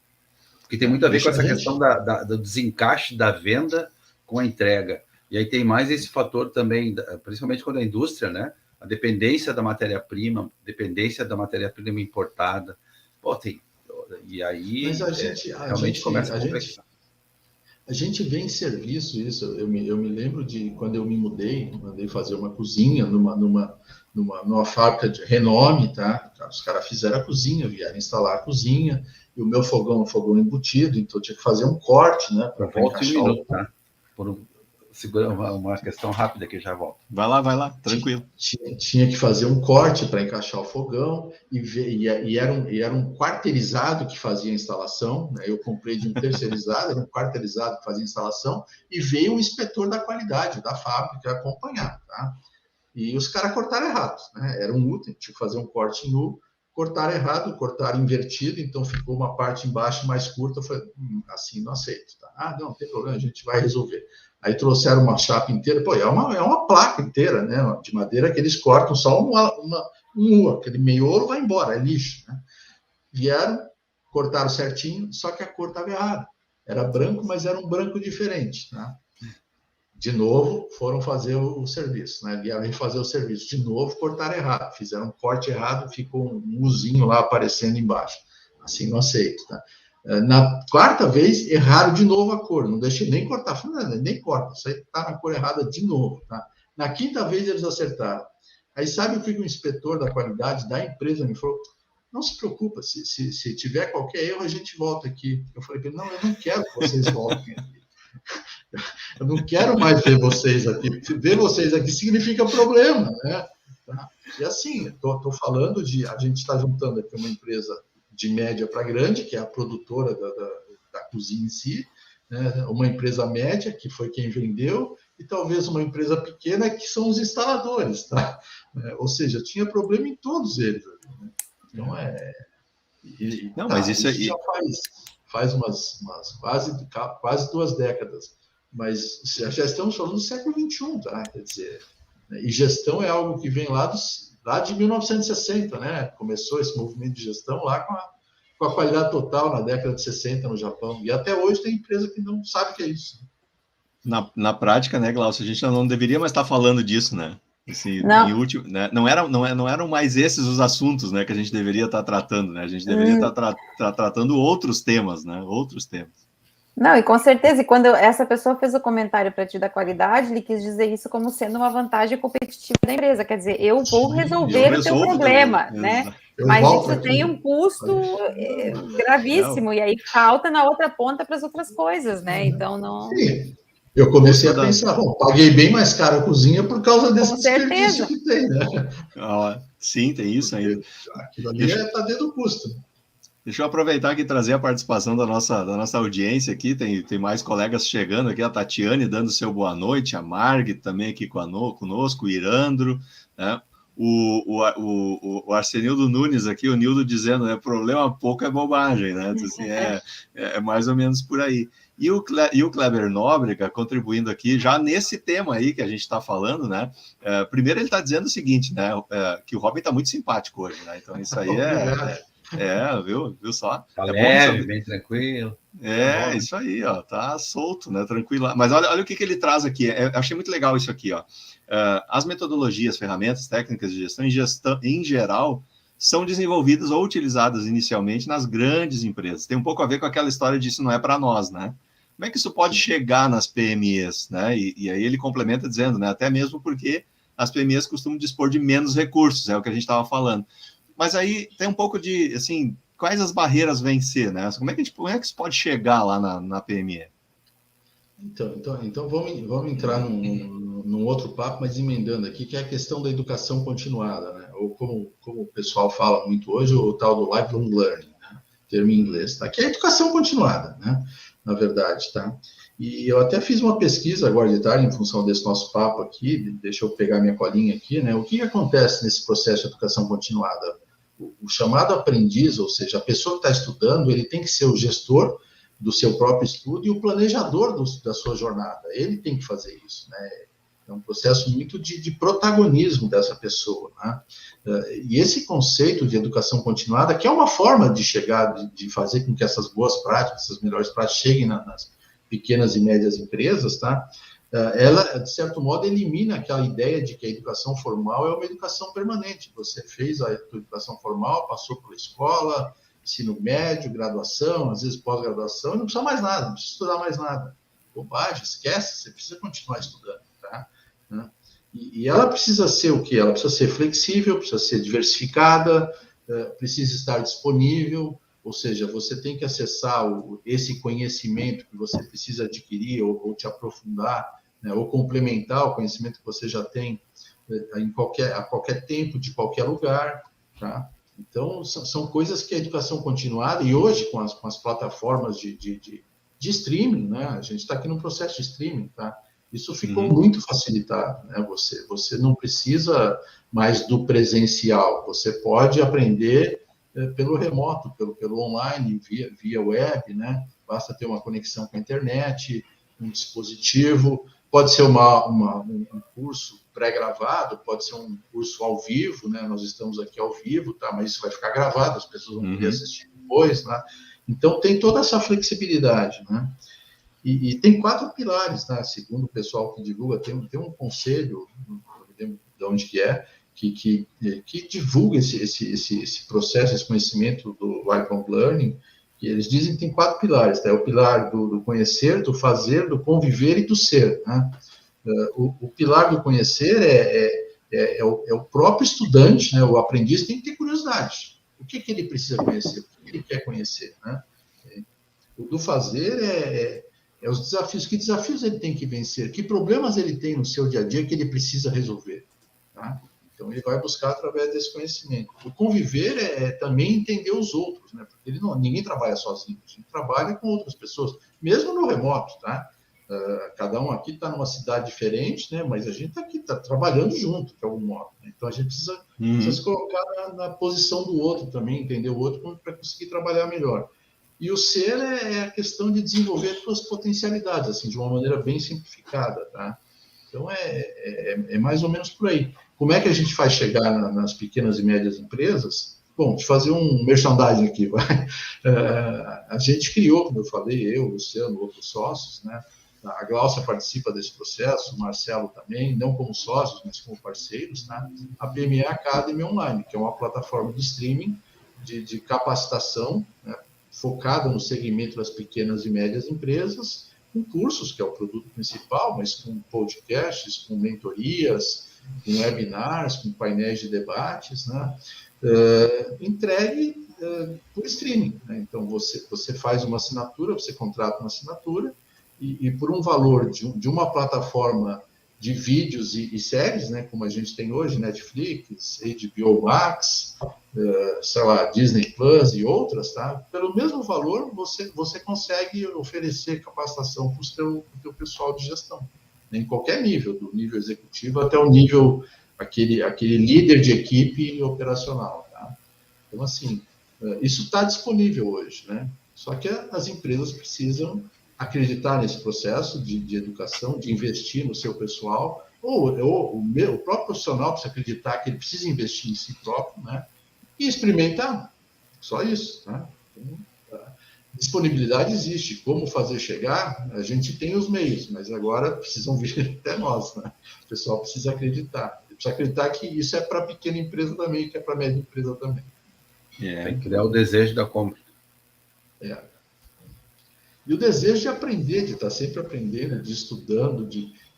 Porque tem muito a ver com essa questão do desencaixe da venda com a entrega. E aí tem mais esse fator também, principalmente quando a indústria, né? A dependência da matéria-prima, dependência da matéria-prima importada. Pô, tem... E aí realmente começa a complexar. A gente vê em serviço isso. Eu me lembro de quando eu me mandei fazer uma cozinha numa fábrica de renome, tá? Os caras fizeram a cozinha, vieram instalar a cozinha, e o meu fogão embutido, então eu tinha que fazer um corte, né? Para encaixar um minuto, tá? Segura uma questão rápida que eu já volto. Vai lá, tranquilo. Tinha que fazer um corte para encaixar o fogão, e era um quarteirizado que fazia a instalação, né? Eu comprei de um terceirizado, era um quarteirizado que fazia a instalação, e veio um inspetor da qualidade da fábrica acompanhar, tá? E os caras cortaram errado, né? Era um U, tinha que fazer um corte em U, cortaram errado, cortaram invertido, então ficou uma parte embaixo mais curta. Eu falei, assim não aceito, tá? Não tem problema, a gente vai resolver. Aí trouxeram uma chapa inteira, é uma placa inteira, né? De madeira que eles cortam só um U, aquele meio ouro vai embora, é lixo, né? Vieram, cortaram certinho, só que a cor estava errada. Era branco, mas era um branco diferente, tá? De novo, foram fazer o serviço, né? Vieram fazer o serviço. De novo, cortaram errado. Fizeram um corte errado, ficou um Uzinho lá aparecendo embaixo. Assim, não aceito, tá? Na quarta vez, erraram de novo a cor. Não deixei nem cortar. Falei, nem corta. Isso aí está na cor errada de novo, tá? Na quinta vez, eles acertaram. Aí, sabe o que o inspetor da qualidade da empresa me falou? não se preocupa, se tiver qualquer erro, a gente volta aqui. Eu falei para ele, não, eu não quero que vocês voltem aqui. Eu não quero mais ver vocês aqui. Ver vocês aqui significa problema, né? E assim, estou falando a gente está juntando aqui uma empresa de média para grande, que é a produtora da cozinha em si, né? Uma empresa média, que foi quem vendeu, e talvez uma empresa pequena, que são os instaladores, tá? Ou seja, tinha problema em todos eles. Né? Então, não, mas isso já faz umas quase 2 décadas, mas já estamos falando do século XXI, tá? Quer dizer, e gestão é algo que vem lá de 1960, né? Começou esse movimento de gestão lá com a qualidade total na década de 60 no Japão, e até hoje tem empresa que não sabe o que é isso. Na prática, né, Glaucio, a gente não deveria mais estar falando disso, né? Em último, né? Não eram mais esses os assuntos, né, que a gente deveria estar tratando, né? A gente deveria estar tratando outros temas, né? Outros temas. Não, e com certeza, e quando essa pessoa fez o comentário para ti da qualidade, ele quis dizer isso como sendo uma vantagem competitiva da empresa, quer dizer, eu vou resolver o teu problema, também, né? Mas isso tem um custo gravíssimo, e aí falta na outra ponta para as outras coisas, né? Então, não... Sim. Eu comecei a pensar, paguei bem mais caro a cozinha por causa desse desperdício que tem, né? Sim, tem isso ainda. Aquilo ali está dentro do custo. Deixa eu aproveitar aqui e trazer a participação da nossa audiência aqui, tem mais colegas chegando aqui, a Tatiane dando seu boa noite, a Marg também aqui conosco, o Irandro, né? O Arsenildo Nunes aqui, o Nildo dizendo, né, problema pouco é bobagem, né? Assim, é mais ou menos por aí. E o Kleber Nóbrega contribuindo aqui, já nesse tema aí que a gente está falando, né? Primeiro ele está dizendo o seguinte, né? Que o Robin está muito simpático hoje, né? Então isso aí viu só? Tá leve, bem tranquilo. Tá isso aí, ó, tá solto, né? Tranquilo. Mas olha o que ele traz aqui. Achei muito legal isso aqui, ó. As metodologias, ferramentas, técnicas de gestão em geral são desenvolvidas ou utilizadas inicialmente nas grandes empresas. Tem um pouco a ver com aquela história de isso não é para nós, né? Como é que isso pode chegar nas PMEs, né? E aí ele complementa dizendo, né? Até mesmo porque as PMEs costumam dispor de menos recursos, é o que a gente estava falando. Mas aí tem um pouco de, assim, quais as barreiras vencer, né? Como é que isso pode chegar lá na PME? Então vamos entrar num outro papo, mas emendando aqui, que é a questão da educação continuada, né? Ou como o pessoal fala muito hoje, o tal do lifelong learning, né? Termo em inglês, tá? Que é a educação continuada, né? Na verdade, tá? E eu até fiz uma pesquisa agora de tarde, em função desse nosso papo aqui, deixa eu pegar minha colinha aqui, né? O que acontece nesse processo de educação continuada? O chamado aprendiz, ou seja, a pessoa que está estudando, ele tem que ser o gestor do seu próprio estudo e o planejador da sua jornada. Ele tem que fazer isso, né? É um processo muito de protagonismo dessa pessoa, né? E esse conceito de educação continuada, que é uma forma de chegar, de fazer com que essas boas práticas, essas melhores práticas cheguem nas pequenas e médias empresas, tá? Ela, de certo modo, elimina aquela ideia de que a educação formal é uma educação permanente. Você fez a educação formal, passou pela escola, ensino médio, graduação, às vezes pós-graduação, e não precisa mais nada, não precisa estudar mais nada. Bobagem, esquece, você precisa continuar estudando, tá? E ela precisa ser o quê? Ela precisa ser flexível, precisa ser diversificada, precisa estar disponível, ou seja, você tem que acessar esse conhecimento que você precisa adquirir ou te aprofundar, né, ou complementar o conhecimento que você já tem a qualquer tempo, de qualquer lugar, tá? Então, são coisas que a educação continuada, e hoje com as plataformas de streaming, né, a gente está aqui no processo de streaming, tá? Isso ficou muito facilitado, né? Você não precisa mais do presencial, você pode aprender pelo remoto, pelo online, via web, né? Basta ter uma conexão com a internet, um dispositivo, pode ser um curso pré-gravado, pode ser um curso ao vivo, né? Nós estamos aqui ao vivo, tá? Mas isso vai ficar gravado, as pessoas vão poder assistir depois, né? Então, tem toda essa flexibilidade, né? E tem 4 pilares, tá? Segundo o pessoal que divulga, tem um conselho, não lembro de onde que divulga esse processo, esse conhecimento do lifelong learning, que eles dizem que tem 4 pilares, tá? É o pilar do conhecer, do fazer, do conviver e do ser, né? O pilar do conhecer é o próprio estudante, né? O aprendiz tem que ter curiosidade. O que ele precisa conhecer? O que ele quer conhecer, né? O do fazer é os desafios. Que desafios ele tem que vencer? Que problemas ele tem no seu dia a dia que ele precisa resolver? Tá? Então, ele vai buscar através desse conhecimento. O conviver é também entender os outros, né? Porque ninguém trabalha sozinho, a gente trabalha com outras pessoas, mesmo no remoto, tá? Cada um aqui está numa cidade diferente, né? Mas a gente está aqui, está trabalhando junto, de algum modo. Né? Então, a gente precisa se colocar na posição do outro também, entender o outro para conseguir trabalhar melhor. E o ser é a questão de desenvolver as suas potencialidades, assim, de uma maneira bem simplificada, tá? Então, é mais ou menos por aí. Como é que a gente faz chegar nas pequenas e médias empresas? Bom, deixa eu fazer um merchandising aqui. Vai. A gente criou, como eu falei, eu, o Luciano, outros sócios, né? A Gláucia participa desse processo, o Marcelo também, não como sócios, mas como parceiros, tá? A PME Academy Online, que é uma plataforma de streaming, de capacitação, né? Focada no segmento das pequenas e médias empresas, com cursos, que é o produto principal, mas com podcasts, com mentorias, com webinars, com painéis de debates, né? Entregue por streaming. Né? Então, você faz uma assinatura, você contrata uma assinatura, e por um valor de uma plataforma de vídeos e séries, né, como a gente tem hoje, Netflix, HBO Max, sei lá, Disney Plus e outras, tá? Pelo mesmo valor, você consegue oferecer capacitação para o teu pessoal de gestão, né, em qualquer nível, do nível executivo até o nível, aquele líder de equipe operacional, tá? Então, assim, isso está disponível hoje, né? Só que as empresas precisam acreditar nesse processo de educação, de investir no seu pessoal, ou o próprio profissional precisa acreditar que ele precisa investir em si próprio, né? E experimentar. Só isso, tá? Então, a disponibilidade existe. Como fazer chegar? A gente tem os meios, mas agora precisam vir até nós, né? O pessoal precisa acreditar. Precisa acreditar que isso é para pequena empresa também, que é para média empresa também. Tem que criar o desejo da compra. E o desejo de aprender, de estar sempre aprendendo, de estudando,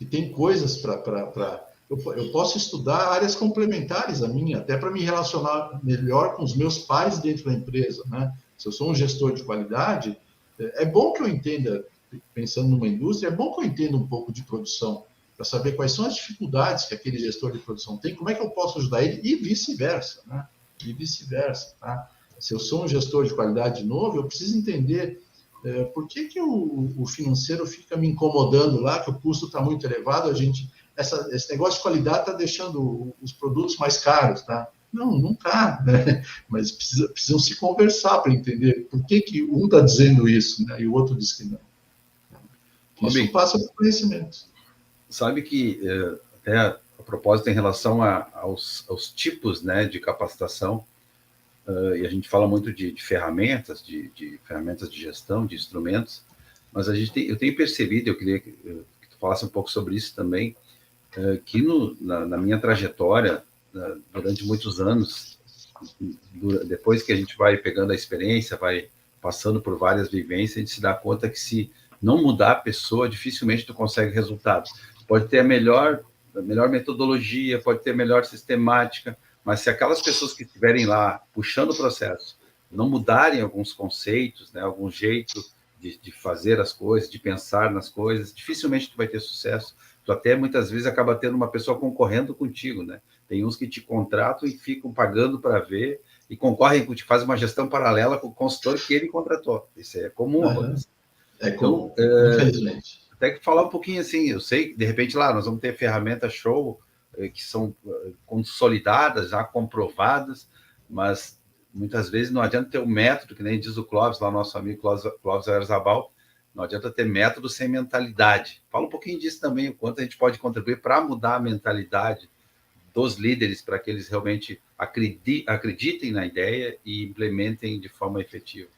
e tem coisas para... Eu posso estudar áreas complementares a minha, até para me relacionar melhor com os meus pares dentro da empresa, né? Se eu sou um gestor de qualidade, é bom que eu entenda, pensando numa indústria, é bom que eu entenda um pouco de produção, para saber quais são as dificuldades que aquele gestor de produção tem, como é que eu posso ajudar ele, e vice-versa, né? E vice-versa, tá? Se eu sou um gestor de qualidade novo, eu preciso entender por que o financeiro fica me incomodando lá, que o custo está muito elevado, esse negócio de qualidade está deixando os produtos mais caros, tá? Não está, né? Mas precisam se conversar para entender por que um está dizendo isso, né? E o outro diz que não. Isso passa por conhecimento. Sabe que, até a propósito, em relação aos tipos, né, de capacitação, e a gente fala muito de ferramentas, de ferramentas de gestão, de instrumentos, mas eu tenho percebido, eu queria que tu falasse um pouco sobre isso também, que na minha trajetória, durante muitos anos, depois que a gente vai pegando a experiência, vai passando por várias vivências, a gente se dá conta que se não mudar a pessoa, dificilmente tu consegue resultado. Pode ter a melhor metodologia, pode ter a melhor sistemática, mas se aquelas pessoas que estiverem lá puxando o processo não mudarem alguns conceitos, né, algum jeito de fazer as coisas, de pensar nas coisas, dificilmente tu vai ter sucesso. Tu até muitas vezes acaba tendo uma pessoa concorrendo contigo, né? Tem uns que te contratam e ficam pagando para ver e concorrem, te fazem uma gestão paralela com o consultor que ele contratou. Isso é comum. É comum, infelizmente. Até que falar um pouquinho assim, eu sei, de repente lá nós vamos ter ferramentas show que são consolidadas, já comprovadas, mas muitas vezes não adianta ter um método, que nem diz o Clóvis, lá nosso amigo Clóvis Arzabal, não adianta ter método sem mentalidade. Fala um pouquinho disso também, o quanto a gente pode contribuir para mudar a mentalidade dos líderes, para que eles realmente acreditem na ideia e implementem de forma efetiva.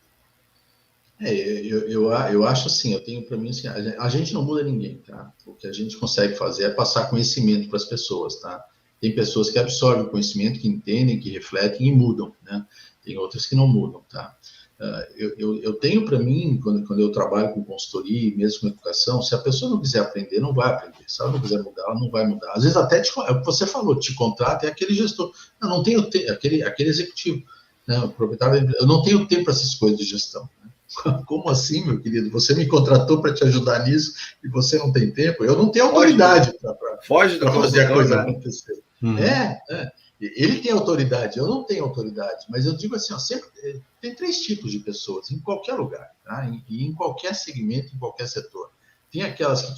Eu acho assim, eu tenho para mim assim, a gente não muda ninguém, tá? O que a gente consegue fazer é passar conhecimento para as pessoas, tá? Tem pessoas que absorvem o conhecimento, que entendem, que refletem e mudam, né? Tem outras que não mudam, tá? Eu tenho para mim, quando eu trabalho com consultoria e mesmo com educação, se a pessoa não quiser aprender, não vai aprender. Se ela não quiser mudar, ela não vai mudar. Às vezes até, você falou, te contrata, é aquele gestor. Não tem aquele executivo. né? O proprietário da empresa, eu não tenho tempo para essas coisas de gestão. Né? Como assim, meu querido? Você me contratou para te ajudar nisso e você não tem tempo? Eu não tenho autoridade para fazer a coisa acontecer. Uhum. Ele tem autoridade, eu não tenho autoridade, mas eu digo assim, ó, sempre tem 3 tipos de pessoas em qualquer lugar, tá? E em qualquer segmento, em qualquer setor. Tem aquelas que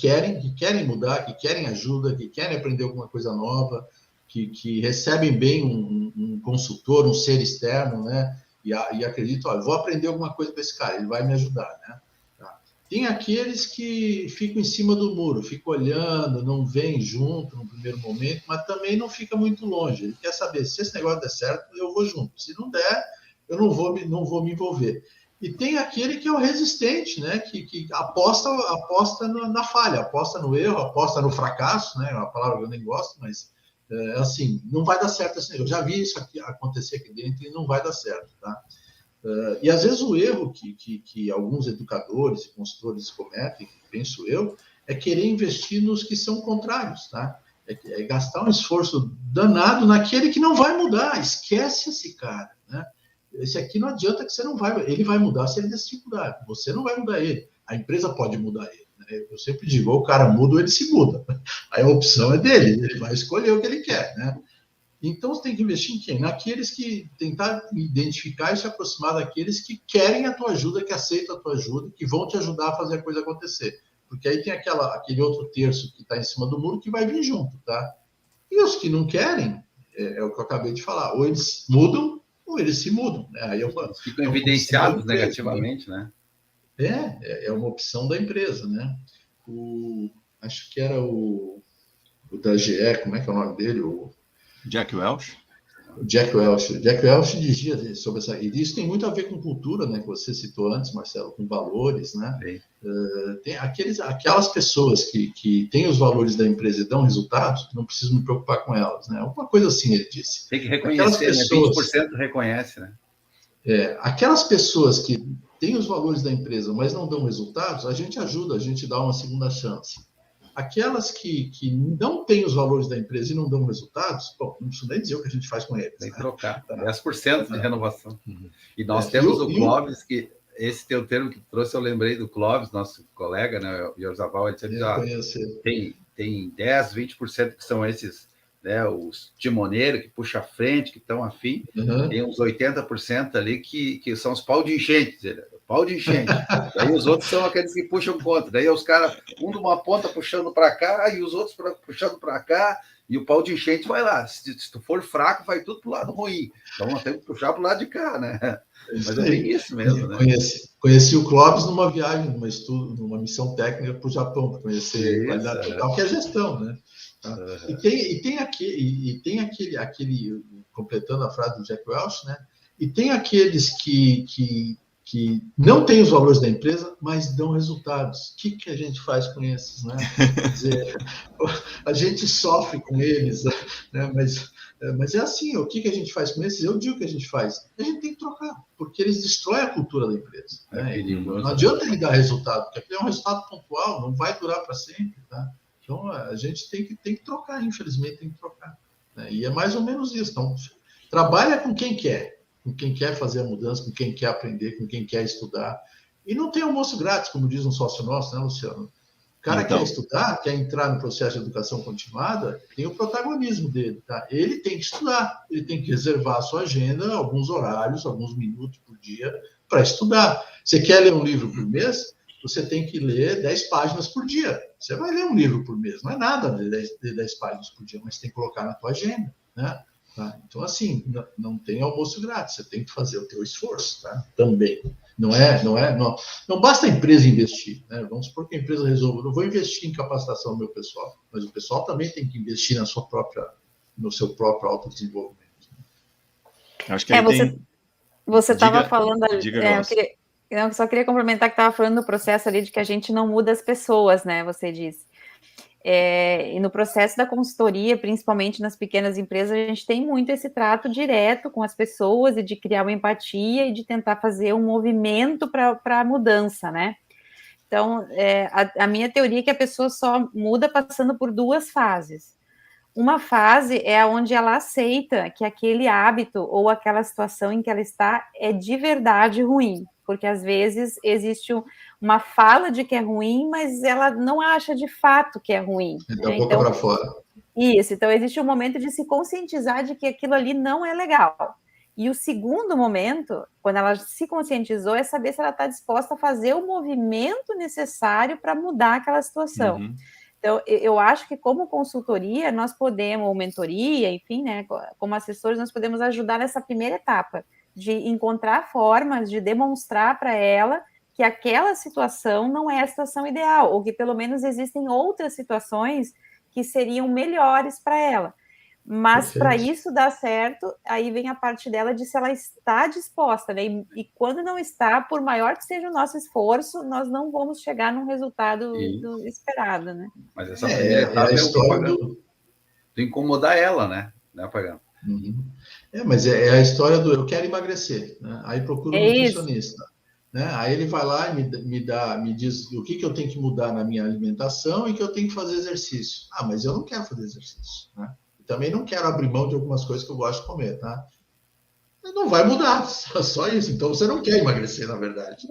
querem mudar, que querem ajuda, que querem aprender alguma coisa nova, que recebem bem um consultor, um ser externo, né? E acreditam, olha, vou aprender alguma coisa com esse cara, ele vai me ajudar, né? Tem aqueles que ficam em cima do muro, ficam olhando, não vêm junto no primeiro momento, mas também não fica muito longe. Ele quer saber, se esse negócio der certo, eu vou junto. Se não der, eu não vou me envolver. E tem aquele que é o resistente, né? Que aposta na falha, aposta no erro, aposta no fracasso, né? É uma palavra que eu nem gosto, mas assim, não vai dar certo assim. Eu já vi isso acontecer aqui dentro e não vai dar certo, tá? E às vezes o erro que alguns educadores e consultores cometem, penso eu, é querer investir nos que são contrários, tá? É gastar um esforço danado naquele que não vai mudar. Esquece esse cara, né? Esse aqui não adianta que você não vai... Ele vai mudar se ele der dificuldade. Você não vai mudar ele. A empresa pode mudar ele. Né? Eu sempre digo, ou o cara muda ou ele se muda. Aí a opção é dele. Ele vai escolher o que ele quer, né? Então, você tem que investir em quem? Naqueles que tentar identificar e se aproximar daqueles que querem a tua ajuda, que aceitam a tua ajuda, que vão te ajudar a fazer a coisa acontecer. Porque aí tem aquele outro terço que está em cima do muro que vai vir junto, tá? E os que não querem, é o que eu acabei de falar, ou eles mudam, ou eles se mudam. Né? Aí ficam evidenciados negativamente, né? É uma opção da empresa, né? Acho que era o da GE, como é que é o nome dele? Jack Welch? O Jack Welch dizia sobre essa... E isso tem muito a ver com cultura, né? Que você citou antes, Marcelo, com valores, né? Tem aquelas pessoas que têm os valores da empresa e dão resultados, não preciso me preocupar com elas, né? Alguma coisa assim, ele disse. Tem que reconhecer, pessoas, né? 20% reconhece, né? Aquelas pessoas que têm os valores da empresa, mas não dão resultados, a gente ajuda, a gente dá uma segunda chance. Aquelas que não têm os valores da empresa e não dão resultados, bom, não preciso nem dizer o que a gente faz com eles. Tem que trocar, 10% de renovação. E nós temos o Clóvis, que esse teu termo que trouxe, eu lembrei do Clóvis, nosso colega, né, o Yorzaval, ele sempre tem 10%, 20% que são esses, né, os timoneiros que puxam a frente, que estão afim, tem uns 80% ali que são os pau de enchente, pau de enchente. Daí os outros são aqueles que puxam contra. Daí os caras, um de uma ponta puxando para cá e os outros puxando para cá, e o pau de enchente vai lá. Se tu for fraco, vai tudo pro lado ruim. Então nós temos que puxar pro lado de cá, né? Mas é bem isso mesmo, né? Conheci o Clóvis numa viagem, numa missão técnica para o Japão, para conhecer qualidade total, que é a gestão, né? Tá? E tem aquele, completando a frase do Jack Welch, né? E tem aqueles que não têm os valores da empresa, mas dão resultados. O que a gente faz com esses, né? Quer dizer, a gente sofre com eles, né? Mas é assim, o que a gente faz com esses? Eu digo que a gente faz. A gente tem que trocar, porque eles destroem a cultura da empresa. Né? Não adianta ele dar resultado, porque aquele é um resultado pontual, não vai durar para sempre, tá? Então, a gente tem que trocar, infelizmente, tem que trocar. Né? E é mais ou menos isso. Então, trabalha com quem quer fazer a mudança, com quem quer aprender, com quem quer estudar. E não tem almoço grátis, como diz um sócio nosso, né, Luciano? O cara quer estudar, quer entrar no processo de educação continuada, tem o protagonismo dele, tá? Ele tem que estudar, ele tem que reservar a sua agenda, alguns horários, alguns minutos por dia, para estudar. Você quer ler um livro por mês? Você tem que ler 10 páginas por dia. Você vai ler um livro por mês, não é nada ler 10 páginas por dia, mas tem que colocar na tua agenda, né? Tá? Então, assim, não tem almoço grátis, você tem que fazer o teu esforço, tá? Também. Não basta a empresa investir, né? Vamos supor que a empresa resolva, eu vou investir em capacitação do meu pessoal, mas o pessoal também tem que investir no seu próprio autodesenvolvimento. Acho que você estava falando ali, eu só queria complementar que estava falando do processo ali de que a gente não muda as pessoas, né? Você disse. E no processo da consultoria, principalmente nas pequenas empresas, a gente tem muito esse trato direto com as pessoas e de criar uma empatia e de tentar fazer um movimento para a mudança, né? Então, a minha teoria é que a pessoa só muda passando por 2 fases. Uma fase é onde ela aceita que aquele hábito ou aquela situação em que ela está é de verdade ruim, porque às vezes existe uma fala de que é ruim, mas ela não acha de fato que é ruim. Da boca para fora. Isso, então existe um momento de se conscientizar de que aquilo ali não é legal. E o segundo momento, quando ela se conscientizou, é saber se ela está disposta a fazer o movimento necessário para mudar aquela situação. Uhum. Então, eu acho que como consultoria, nós podemos, ou mentoria, enfim, né, como assessores, nós podemos ajudar nessa primeira etapa, de encontrar formas de demonstrar para ela que aquela situação não é a situação ideal, ou que pelo menos existem outras situações que seriam melhores para ela. Mas para isso dar certo, aí vem a parte dela de se ela está disposta, né? E quando não está, por maior que seja o nosso esforço, nós não vamos chegar num resultado esperado, né? Mas essa primeira etapa é o de incomodar ela, né? Pagando. Uhum. Mas é a história do eu quero emagrecer, né? Aí procura um nutricionista. Né? Aí ele vai lá e me diz o que eu tenho que mudar na minha alimentação e que eu tenho que fazer exercício. Ah, mas eu não quero fazer exercício, né? Também não quero abrir mão de algumas coisas que eu gosto de comer, tá? Não vai mudar, só isso. Então você não quer emagrecer, na verdade,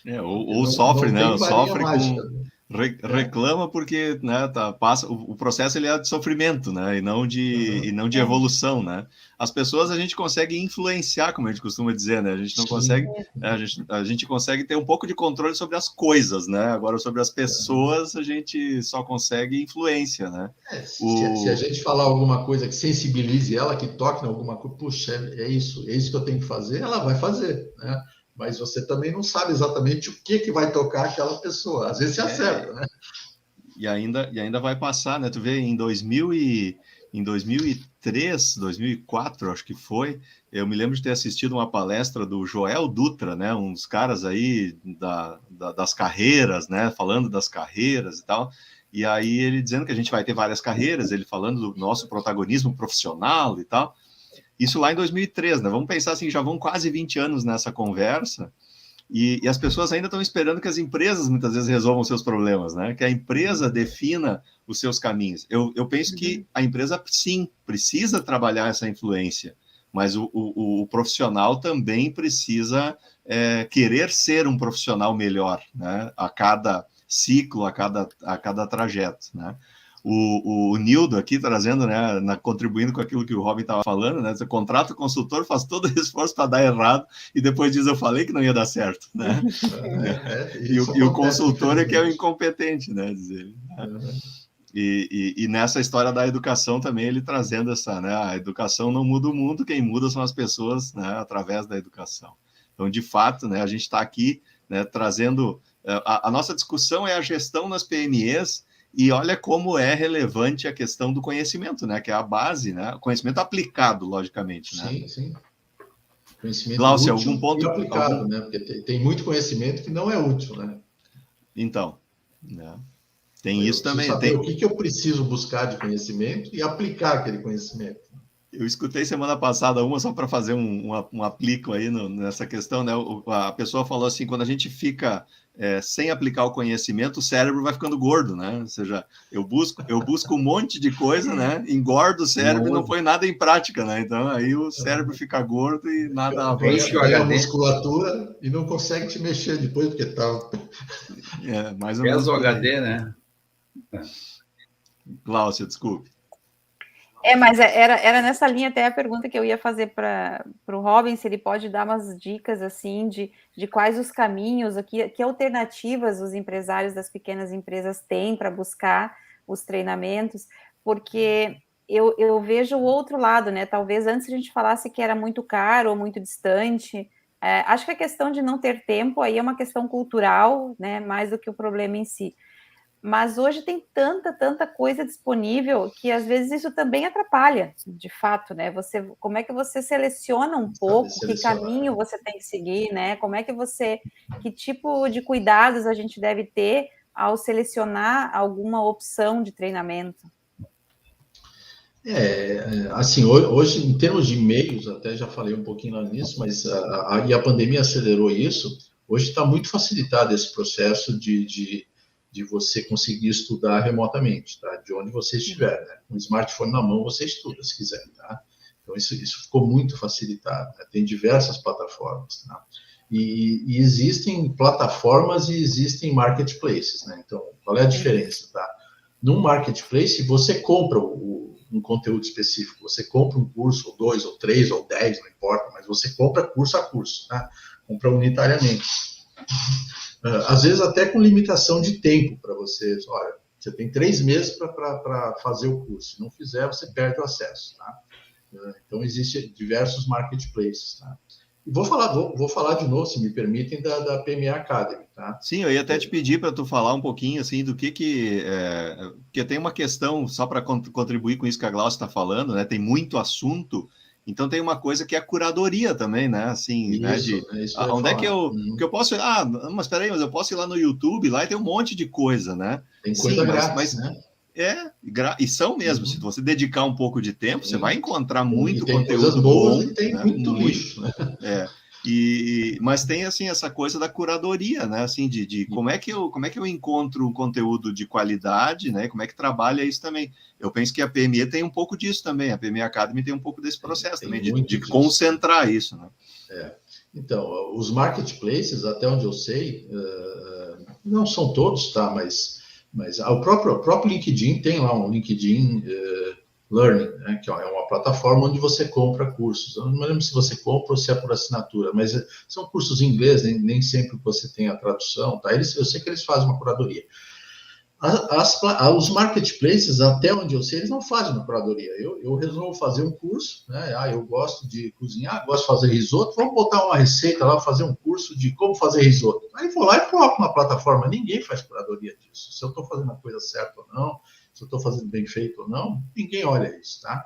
né? Ou sofre, né? Sofre com... Reclama porque, né, passa, o processo ele é de sofrimento, né, e não de evolução, né. As pessoas a gente consegue influenciar, como a gente costuma dizer, né, a gente não consegue, a gente consegue ter um pouco de controle sobre as coisas, né, agora sobre as pessoas a gente só consegue influência, né. Se a gente falar alguma coisa que sensibilize ela, que toque em alguma coisa, puxa, é isso que eu tenho que fazer, ela vai fazer, né. Mas você também não sabe exatamente o que vai tocar aquela pessoa. Às vezes você acerta, né? E ainda vai passar, né? Tu vê, em 2003, 2004, acho que foi, eu me lembro de ter assistido uma palestra do Joel Dutra, né? Uns caras aí das carreiras, né? Falando das carreiras e tal. E aí ele dizendo que a gente vai ter várias carreiras, ele falando do nosso protagonismo profissional e tal. Isso lá em 2003, né? Vamos pensar assim, já vão quase 20 anos nessa conversa e as pessoas ainda estão esperando que as empresas muitas vezes resolvam seus problemas, né? Que a empresa defina os seus caminhos. Eu penso que a empresa, sim, precisa trabalhar essa influência, mas o profissional também precisa querer ser um profissional melhor, né? A cada ciclo, a cada trajeto, né? O Nildo aqui trazendo, né, contribuindo com aquilo que o Robin estava falando, né? Você contrata o consultor, faz todo o esforço para dar errado e depois diz, eu falei que não ia dar certo, né? E o consultor é que é o incompetente, né? Dizer, né? E nessa história da educação também ele trazendo essa, né? A educação não muda o mundo, quem muda são as pessoas, né? Através da educação. Então, de fato, né? A gente está aqui, né? Trazendo a nossa discussão é a gestão nas PMEs. E olha como é relevante a questão do conhecimento, né? Que é a base, né? Conhecimento aplicado, logicamente, né? Sim. Conhecimento Glaucia, útil algum ponto e aplicado, né? Porque tem muito conhecimento que não é útil, né? Então, né? Tem isso também. Saber o que eu preciso buscar de conhecimento e aplicar aquele conhecimento. Eu escutei semana passada só para fazer um aplico aí nessa questão, né? A pessoa falou assim, quando a gente fica sem aplicar o conhecimento, o cérebro vai ficando gordo, né? Ou seja, eu busco um monte de coisa, né? Engordo o cérebro e não põe nada em prática, né? Então aí o cérebro fica gordo e nada avança. Ganha a musculatura e não consegue te mexer depois, porque tá... mais ou menos. Pesa o HD, né? Glaucia, desculpe. Mas era nessa linha até a pergunta que eu ia fazer para o Robin, se ele pode dar umas dicas assim de quais os caminhos, que alternativas os empresários das pequenas empresas têm para buscar os treinamentos, porque eu vejo o outro lado, né? Talvez antes a gente falasse que era muito caro ou muito distante. Acho que a questão de não ter tempo aí é uma questão cultural, né? Mais do que o problema em si. Mas hoje tem tanta coisa disponível que às vezes isso também atrapalha, de fato, né? Como é que você seleciona um pouco, que caminho você tem que seguir, né? Que tipo de cuidados a gente deve ter ao selecionar alguma opção de treinamento? Assim, hoje, em termos de meios, até já falei um pouquinho lá nisso, mas a pandemia acelerou isso. Hoje está muito facilitado esse processo de você conseguir estudar remotamente, tá? de onde você estiver, né? Com o smartphone na mão você estuda, se quiser, tá? Então isso ficou muito facilitado, né? Tem diversas plataformas, tá? E existem plataformas e existem marketplaces, né? Então, qual é a diferença, tá? Num marketplace, você compra um conteúdo específico, você compra um curso, ou 2, ou 3, ou 10, não importa, mas você compra curso a curso, tá? Compra unitariamente. Às vezes até com limitação de tempo para você. Olha, você tem 3 meses para fazer o curso. Se não fizer, você perde o acesso, tá? Então, existem diversos marketplaces, tá? E vou falar de novo, se me permitem, da PMA Academy, tá? Sim, eu ia até te pedir para tu falar um pouquinho, assim, do porque tem uma questão, só para contribuir com isso que a Glaucia está falando, né? Tem muito assunto, então tem uma coisa que é a curadoria também, né? Assim, Isso, né? Onde é que eu posso... mas peraí, mas eu posso ir lá no YouTube, lá e tem um monte de coisa, né? Tem coisa grátis, né? E são mesmo, se você dedicar um pouco de tempo, você vai encontrar muito tem conteúdo coisas boas bom, e tem né? muito lixo, né? Mas tem assim essa coisa da curadoria, né? Assim, de como é que eu encontro um conteúdo de qualidade, né? Como é que trabalha isso também? Eu penso que a PME tem um pouco disso também, a PME Academy tem um pouco desse processo também, de concentrar isso, né? Então, os marketplaces, até onde eu sei, não são todos, tá? Mas o próprio LinkedIn tem lá um LinkedIn Learning, né, que é uma plataforma onde você compra cursos. Eu não lembro se você compra ou se é por assinatura, mas são cursos em inglês, nem sempre você tem a tradução, tá? Eu sei que eles fazem uma curadoria. Os marketplaces, até onde eu sei, eles não fazem uma curadoria. Eu resolvo fazer um curso, né? Eu gosto de cozinhar, gosto de fazer risoto, vamos botar uma receita lá, fazer um curso de como fazer risoto. Aí vou lá e coloco na plataforma, ninguém faz curadoria disso. Se eu estou fazendo a coisa certa ou não, se eu estou fazendo bem feito ou não, ninguém olha isso, tá?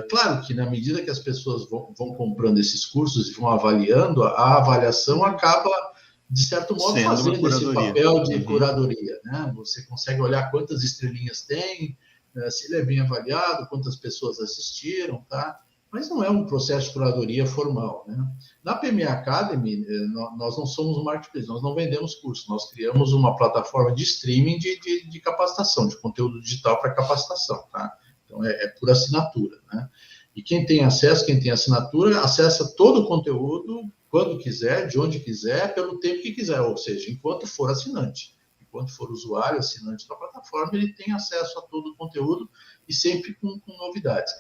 Claro que na medida que as pessoas vão comprando esses cursos e vão avaliando, a avaliação acaba, de certo modo, fazendo esse papel de curadoria, né? Você consegue olhar quantas estrelinhas tem, se ele é bem avaliado, quantas pessoas assistiram, tá? Mas não é um processo de curadoria formal, né? Na PMA Academy, nós não somos um marketplace, nós não vendemos curso, nós criamos uma plataforma de streaming de capacitação, de conteúdo digital para capacitação, tá? Então, é por assinatura, né? E quem tem assinatura, acessa todo o conteúdo quando quiser, de onde quiser, pelo tempo que quiser, ou seja, enquanto for assinante. Enquanto for usuário, assinante da plataforma, ele tem acesso a todo o conteúdo e sempre com novidades.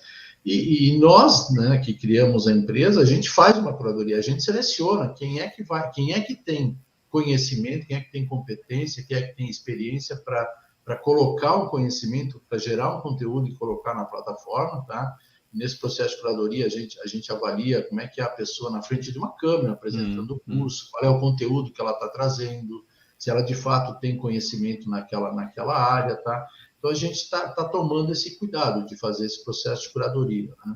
E nós, né, que criamos a empresa, a gente faz uma curadoria, a gente seleciona quem é que tem conhecimento, quem é que tem competência, quem é que tem experiência para colocar um conhecimento, para gerar um conteúdo e colocar na plataforma, tá? Nesse processo de curadoria, a gente avalia como é que é a pessoa na frente de uma câmera, apresentando o curso, qual é o conteúdo que ela está trazendo, se ela de fato tem conhecimento naquela área, tá? Então, a gente está tomando esse cuidado de fazer esse processo de curadoria, né?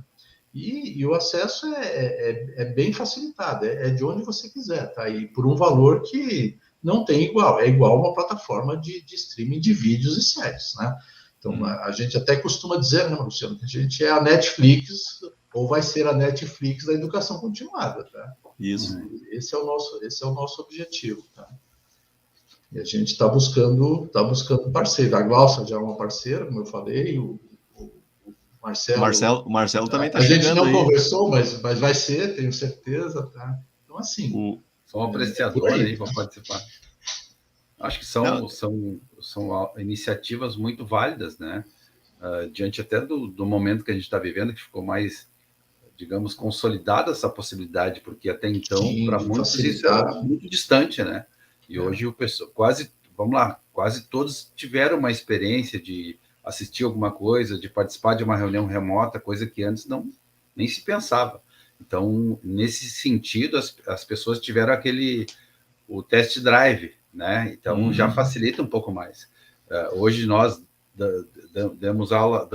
E o acesso é bem facilitado, é de onde você quiser, tá? E por um valor que não tem igual, é igual uma plataforma de streaming de vídeos e séries, né? Então, a gente até costuma dizer, né, Luciano, que a gente é a Netflix, ou vai ser a Netflix da educação continuada, tá? Isso. Esse é o nosso objetivo, tá? E a gente está buscando parceiro. A Glaucia já é uma parceira, como eu falei, o Marcelo... O Marcelo também está chegando. A gente não conversou, mas vai ser, tenho certeza, tá? Então, assim... Sou um apreciador aí para participar. Acho que são iniciativas muito válidas, né? Diante até do momento que a gente está vivendo, que ficou mais, digamos, consolidada essa possibilidade, porque até então, para muitos, isso era muito distante, né? E hoje o pessoal, quase todos tiveram uma experiência de assistir alguma coisa, de participar de uma reunião remota, coisa que antes nem se pensava. Então, nesse sentido, as pessoas tiveram o test drive, né? Então, já facilita um pouco mais. Hoje nós damos aula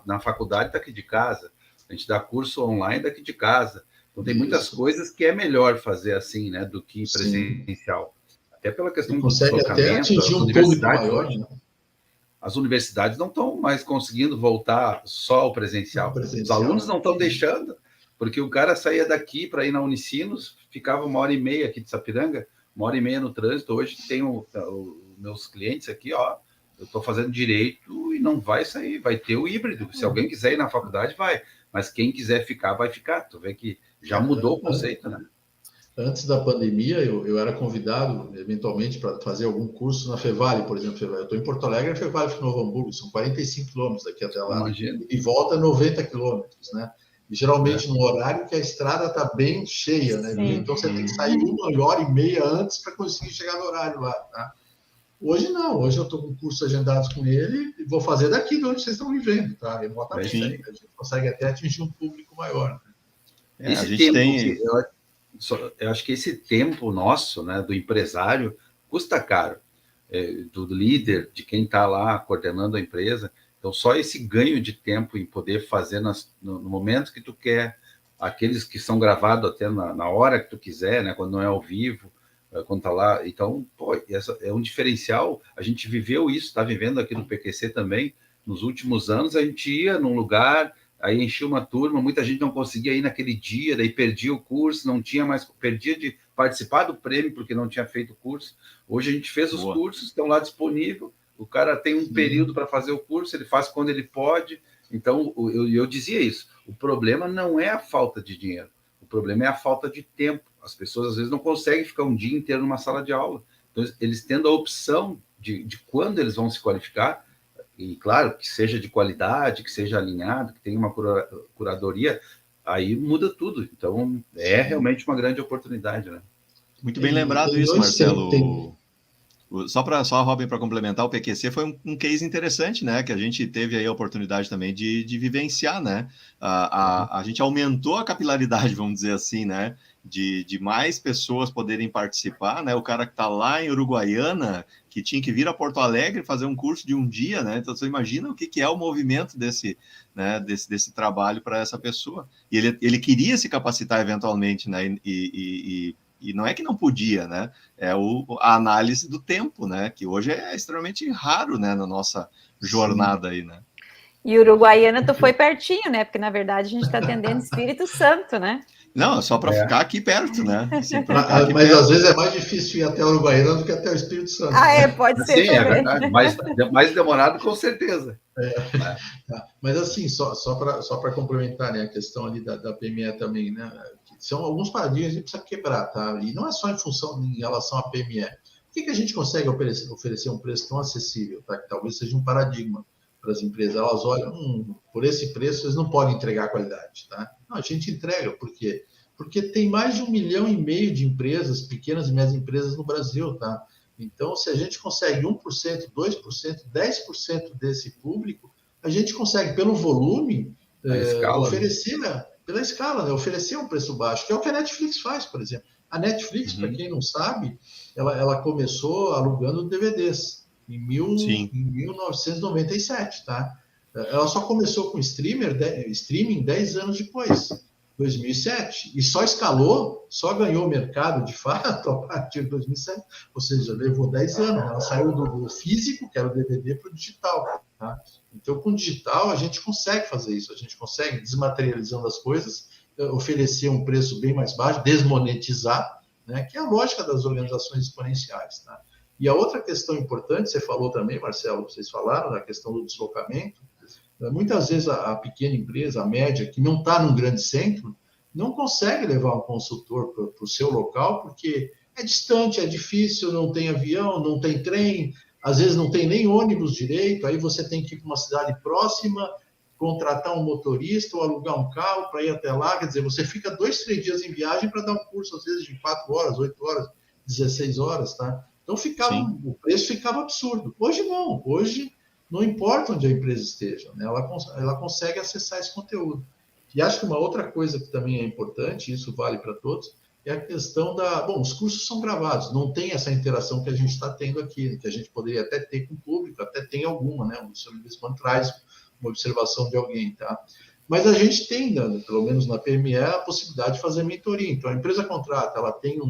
na faculdade daqui de casa, a gente dá curso online daqui de casa. Então, tem muitas coisas que é melhor fazer assim, né, do que presencial. Até pela questão do deslocamento, até atingir um público maior, né? As universidades não estão mais conseguindo voltar só ao presencial. Os alunos não estão deixando, porque o cara saía daqui para ir na Unicinos, ficava 1h30 aqui de Sapiranga, 1h30 no trânsito. Hoje tem meus clientes aqui, ó, eu estou fazendo direito e não vai sair, vai ter o híbrido. Se alguém quiser ir na faculdade, vai. Mas quem quiser ficar, vai ficar. Tu vê que já mudou o conceito, né? Antes da pandemia, eu era convidado, eventualmente, para fazer algum curso na Fevale, por exemplo. Eu estou em Porto Alegre, a Fevale fica em Novo Hamburgo, são 45 quilômetros daqui até lá. Imagina. E volta 90 quilômetros, né? E geralmente no horário que a estrada está bem cheia, né? Sim. Então você tem que sair 1h30 antes para conseguir chegar no horário lá, tá? Hoje não, hoje eu estou com cursos agendados com ele e vou fazer daqui de onde vocês estão vivendo, tá? Remotamente, a gente consegue até atingir um público maior. Né? Esse tempo, eu acho que esse tempo nosso, né, do empresário, custa caro, do líder, de quem está lá coordenando a empresa. Então, só esse ganho de tempo em poder fazer no momento que tu quer, aqueles que são gravados até na hora que tu quiser, né, quando não é ao vivo, quando tá lá. Então, essa é um diferencial. A gente viveu isso, está vivendo aqui no PQC também. Nos últimos anos, a gente ia num lugar, aí enchia uma turma, muita gente não conseguia ir naquele dia, daí perdia o curso, não tinha mais, perdia de participar do prêmio porque não tinha feito o curso. Hoje a gente fez os cursos, estão lá disponíveis, o cara tem um período para fazer o curso, ele faz quando ele pode. Então, eu dizia isso, o problema não é a falta de dinheiro, o problema é a falta de tempo. As pessoas, às vezes, não conseguem ficar um dia inteiro numa sala de aula. Então, eles tendo a opção de quando eles vão se qualificar, e claro, que seja de qualidade, que seja alinhado, que tenha uma curadoria, aí muda tudo. Então, é realmente uma grande oportunidade, né? Muito bem lembrado isso, Marcelo. Só Robin, para complementar, o PQC foi um case interessante, né? Que a gente teve aí a oportunidade também de vivenciar, né? A gente aumentou a capilaridade, vamos dizer assim, né? De mais pessoas poderem participar, né? O cara que está lá em Uruguaiana, que tinha que vir a Porto Alegre fazer um curso de um dia, né? Então você imagina o que é o movimento desse desse trabalho para essa pessoa. E ele queria se capacitar eventualmente, né? E não é que não podia, né? É a análise do tempo, né? Que hoje é extremamente raro, né? Na nossa jornada aí, né? E Uruguaiana, tu foi pertinho, né? Porque, na verdade, a gente está atendendo Espírito Santo, né? Não, só para ficar aqui perto, né? Assim, mas às vezes é mais difícil ir até Uruguaiana do que até o Espírito Santo. Pode ser. Sim, é verdade. Mais demorado, com certeza. Tá. Mas assim, só para complementar, né, a questão ali da PME também, né? São alguns paradigmas que a gente precisa quebrar, tá? E não é só em relação à PME. Por que a gente consegue oferecer um preço tão acessível, tá? Que talvez seja um paradigma para as empresas. Elas olham, por esse preço, eles não podem entregar qualidade, tá? Não, a gente entrega, por quê? Porque tem mais de 1,5 milhão de empresas, pequenas e médias empresas no Brasil, tá? Então, se a gente consegue 1%, 2%, 10% desse público, a gente consegue, pelo volume, oferecer, pela escala, né? Oferecer um preço baixo, que é o que a Netflix faz, por exemplo. A Netflix, para quem não sabe, ela começou alugando DVDs em 1997, tá? Ela só começou com streaming 10 anos depois, 2007, e só escalou, só ganhou mercado de fato a partir de 2007, ou seja, levou 10 anos. Ela saiu do físico, que era o DVD, para o digital. Tá? Então, com o digital, a gente consegue fazer isso, a gente consegue, desmaterializando as coisas, oferecer um preço bem mais baixo, desmonetizar, né? Que é a lógica das organizações exponenciais. Tá? E a outra questão importante, você falou também, Marcelo, vocês falaram, da questão do deslocamento. Muitas vezes a pequena empresa, a média, que não está num grande centro, não consegue levar um consultor para o seu local, porque é distante, é difícil, não tem avião, não tem trem, às vezes não tem nem ônibus direito, aí você tem que ir para uma cidade próxima, contratar um motorista ou alugar um carro para ir até lá, quer dizer, você fica 2, 3 dias em viagem para dar um curso, às vezes, de 4 horas, 8 horas, 16 horas, tá? Então, o preço ficava absurdo. Hoje não, hoje não importa onde a empresa esteja, né? Ela consegue acessar esse conteúdo. E acho que uma outra coisa que também é importante, e isso vale para todos, é a questão os cursos são gravados, não tem essa interação que a gente está tendo aqui, que a gente poderia até ter com o público, até tem alguma, né? O Luciano quando traz uma observação de alguém, tá? Mas a gente tem, pelo menos na PME, a possibilidade de fazer mentoria. Então, a empresa contrata, ela tem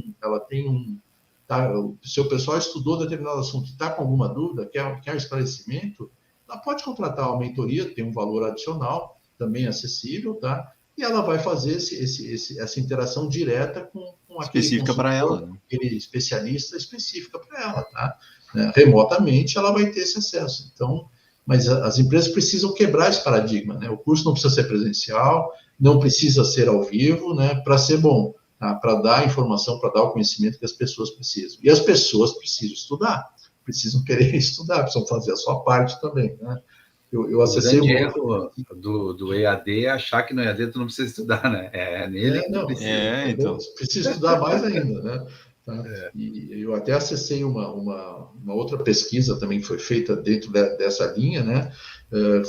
tá, o seu pessoal estudou determinado assunto, está com alguma dúvida, quer esclarecimento, ela pode contratar uma mentoria, tem um valor adicional, também acessível, tá? E ela vai fazer essa interação direta com com aquele específica para ela, né? Aquele especialista específica para ela, tá? Remotamente ela vai ter esse acesso. Então, mas as empresas precisam quebrar esse paradigma, né? O curso não precisa ser presencial, não precisa ser ao vivo, né? Para ser bom, tá? Para dar a informação, para dar o conhecimento que as pessoas precisam. E as pessoas precisam estudar, precisam querer estudar, precisam fazer a sua parte também, né? Eu acessei o erro do EAD é achar que no EAD tu não precisa estudar, né? É nele que tu precisa. Então. Precisa estudar mais ainda, né? Tá? E eu até acessei uma outra pesquisa também que foi feita dentro dessa linha, né?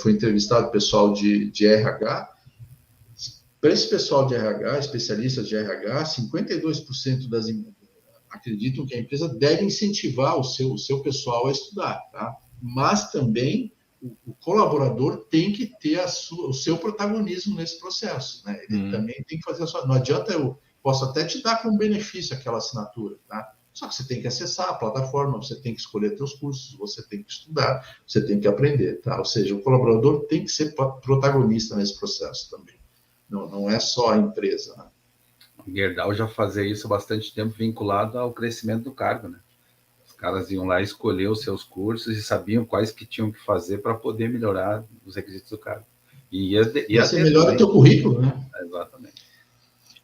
Foi entrevistado pessoal de RH. Para esse pessoal de RH, especialistas de RH, 52% acreditam que a empresa deve incentivar o seu pessoal a estudar, tá? Mas também o colaborador tem que ter o seu protagonismo nesse processo, né? Ele também tem que fazer a sua... Não adianta posso até te dar como benefício aquela assinatura, tá? Só que você tem que acessar a plataforma, você tem que escolher seus cursos, você tem que estudar, você tem que aprender, tá? Ou seja, o colaborador tem que ser protagonista nesse processo também. Não é só a empresa, né? O Gerdau já fazia isso há bastante tempo, vinculado ao crescimento do cargo, né? Os caras iam lá escolher os seus cursos e sabiam quais que tinham que fazer para poder melhorar os requisitos do cargo. E você melhora o teu currículo, né? Exatamente.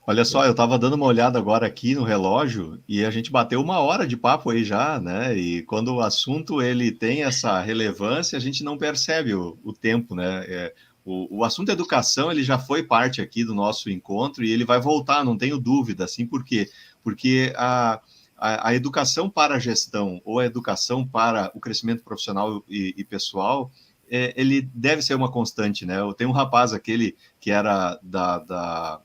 Olha só, eu estava dando uma olhada agora aqui no relógio e a gente bateu 1 hora de papo aí já, né? E quando o assunto ele tem essa relevância, a gente não percebe o tempo, né? O assunto educação, ele já foi parte aqui do nosso encontro e ele vai voltar, não tenho dúvida, assim, por quê? Porque a educação para a gestão ou a educação para o crescimento profissional e pessoal, ele deve ser uma constante, né? Eu tenho um rapaz, aquele que era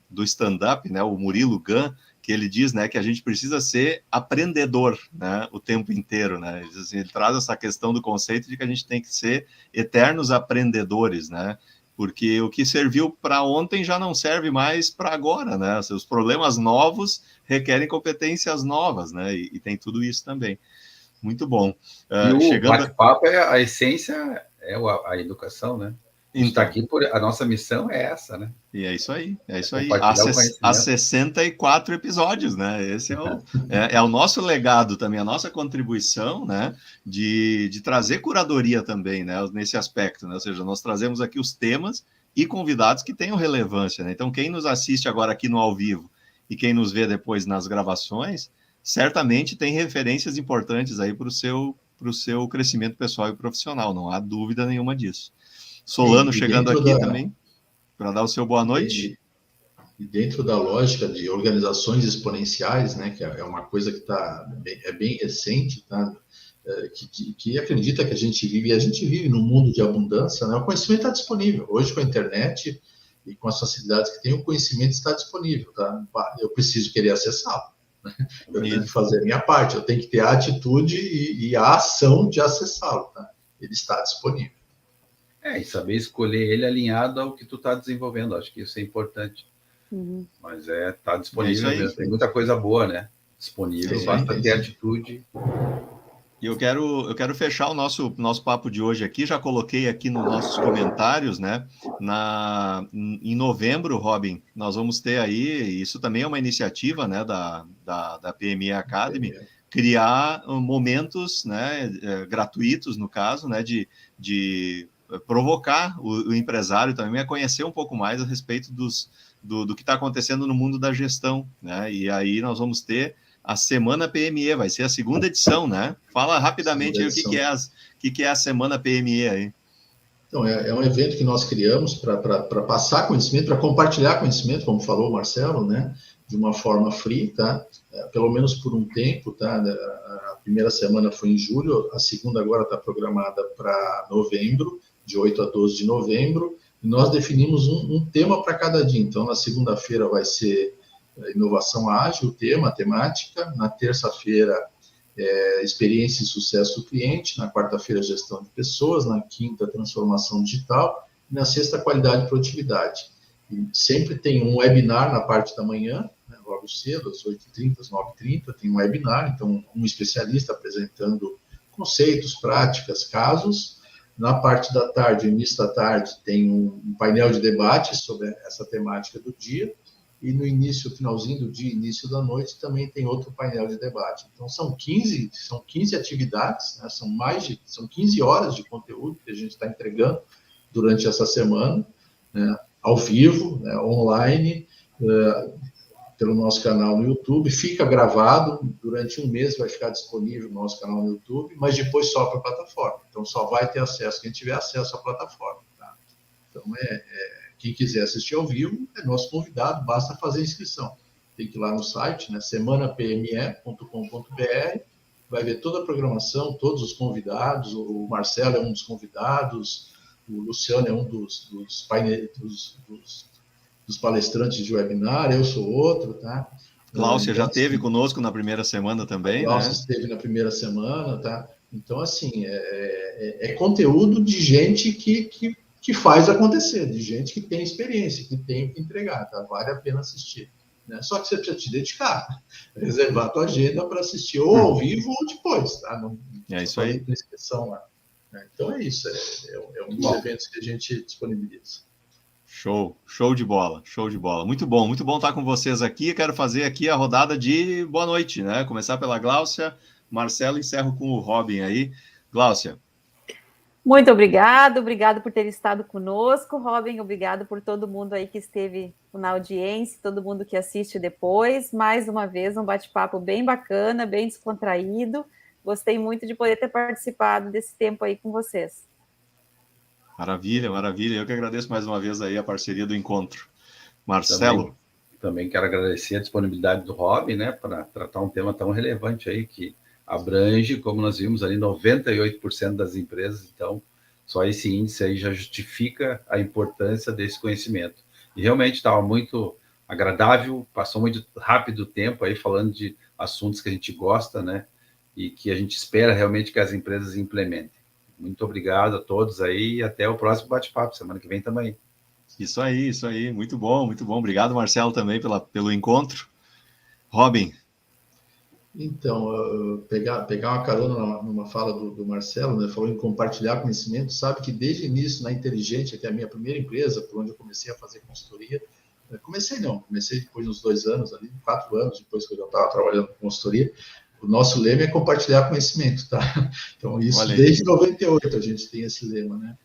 do stand-up, né? O Murilo Gun, que ele diz, né, que a gente precisa ser aprendedor, né, o tempo inteiro, né? Ele traz essa questão do conceito de que a gente tem que ser eternos aprendedores, né? Porque o que serviu para ontem já não serve mais para agora, né? Os problemas novos requerem competências novas, né? E tem tudo isso também. Muito bom. E o bate-papo, a essência é a educação, né? Então, aqui a nossa missão é essa, né? E é isso aí, é isso aí. Há 64 episódios, né? Esse é o nosso legado também, a nossa contribuição, né? De trazer curadoria também, né? Nesse aspecto, né? Ou seja, nós trazemos aqui os temas e convidados que tenham relevância, né? Então, quem nos assiste agora aqui no ao vivo e quem nos vê depois nas gravações, certamente tem referências importantes aí para o seu crescimento pessoal e profissional, não há dúvida nenhuma disso. Solano chegando aqui também, para dar o seu boa noite. E dentro da lógica de organizações exponenciais, né, que é uma coisa que é bem recente, tá? Que acredita que a gente vive num mundo de abundância, né? O conhecimento está disponível. Hoje, com a internet e com as facilidades que tem, o conhecimento está disponível, tá? Eu preciso querer acessá-lo. Eu tenho que fazer a minha parte, eu tenho que ter a atitude e a ação de acessá-lo, tá? Ele está disponível. E saber escolher ele alinhado ao que tu está desenvolvendo, acho que isso é importante. Mas tá disponível mesmo, tem muita coisa boa, né? Disponível, basta ter atitude. E eu quero fechar o nosso papo de hoje aqui, já coloquei aqui nos nossos comentários, né? Em novembro, Robin, nós vamos ter aí, isso também é uma iniciativa, né, da PME Academy, criar momentos, né, gratuitos, no caso, né, de provocar o empresário também a conhecer um pouco mais a respeito do que está acontecendo no mundo da gestão, né? E aí nós vamos ter a Semana PME, vai ser a 2ª edição, né? Fala rapidamente aí o que é a Semana PME aí. Então, é um evento que nós criamos para passar conhecimento, para compartilhar conhecimento, como falou o Marcelo, né? De uma forma free, tá? Pelo menos por um tempo, tá? A primeira semana foi em julho, a segunda agora está programada para novembro, de 8 a 12 de novembro, e nós definimos um tema para cada dia. Então, na segunda-feira vai ser inovação ágil, a temática. Na terça-feira, experiência e sucesso do cliente. Na quarta-feira, gestão de pessoas. Na quinta, transformação digital. E na sexta, qualidade e produtividade. E sempre tem um webinar na parte da manhã, né, logo cedo, às 8h30, às 9h30, tem um webinar, então um especialista apresentando conceitos, práticas, casos. Na parte da tarde, início da tarde, tem um painel de debate sobre essa temática do dia. e no início, finalzinho do dia, início da noite, também tem outro painel de debate. Então, são 15 atividades, né? São 15 horas de conteúdo que a gente está entregando durante essa semana, né? Ao vivo, né? Online, pelo nosso canal no YouTube. Fica gravado, durante um mês vai ficar disponível no nosso canal no YouTube, mas depois só para a plataforma. Então, só vai ter acesso quem tiver acesso à plataforma. Tá? Então, quem quiser assistir ao vivo é nosso convidado, basta fazer a inscrição. Tem que ir lá no site, né, semanapme.com.br, vai ver toda a programação, todos os convidados, o Marcelo é um dos convidados, o Luciano é um dos palestrantes de webinar, eu sou outro, tá? Cláudia já esteve conosco na primeira semana também, Cláudia esteve na primeira semana, tá? Então, assim, é conteúdo de gente que faz acontecer, de gente que tem experiência, que tem que entregar, tá? Vale a pena assistir. Né? Só que você precisa te dedicar, reservar a tua agenda para assistir ou ao vivo ou depois, tá? Não, é isso aí. Na inscrição lá. Então é isso, é um dos eventos que a gente disponibiliza. Show de bola, show de bola. Muito bom estar com vocês aqui. Quero fazer aqui a rodada de boa noite, né? Começar pela Gláucia, Marcelo, encerro com o Robin aí. Gláucia. Muito obrigado por ter estado conosco, Robin, obrigado por todo mundo aí que esteve na audiência, todo mundo que assiste depois. Mais uma vez, um bate-papo bem bacana, bem descontraído. Gostei muito de poder ter participado desse tempo aí com vocês. Maravilha. Eu que agradeço mais uma vez aí a parceria do encontro. Marcelo. Também quero agradecer a disponibilidade do Robin, né, para tratar um tema tão relevante aí que abrange, como nós vimos ali, 98% das empresas. Então, só esse índice aí já justifica a importância desse conhecimento. E realmente estava muito agradável, passou muito rápido o tempo aí falando de assuntos que a gente gosta, né, e que a gente espera realmente que as empresas implementem. Muito obrigado a todos aí e até o próximo bate-papo, semana que vem também. Isso aí, muito bom. Obrigado, Marcelo, também pelo encontro. Robin. Então, pegar uma carona numa fala do Marcelo, né, falou em compartilhar conhecimento, sabe que desde o início na Inteligente, que é a minha primeira empresa, por onde eu comecei a fazer consultoria, comecei depois de uns 2 anos, 4 anos, depois que eu já estava trabalhando com consultoria, o nosso lema é compartilhar conhecimento, tá? Então, isso desde 98 a gente tem esse lema, né?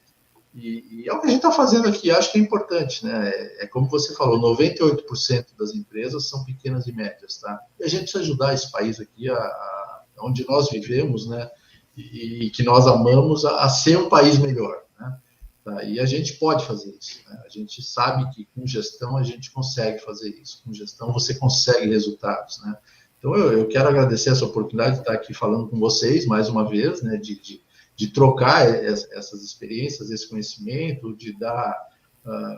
E é o que a gente está fazendo aqui, acho que é importante, né? É como você falou, 98% das empresas são pequenas e médias, tá? E a gente precisa ajudar esse país aqui, onde nós vivemos, né? E que nós amamos, a ser um país melhor, né? Tá? E a gente pode fazer isso, né? A gente sabe que com gestão a gente consegue fazer isso. Com gestão você consegue resultados, né? Então eu quero agradecer essa oportunidade de estar aqui falando com vocês mais uma vez, né? De trocar essas experiências, esse conhecimento, de dar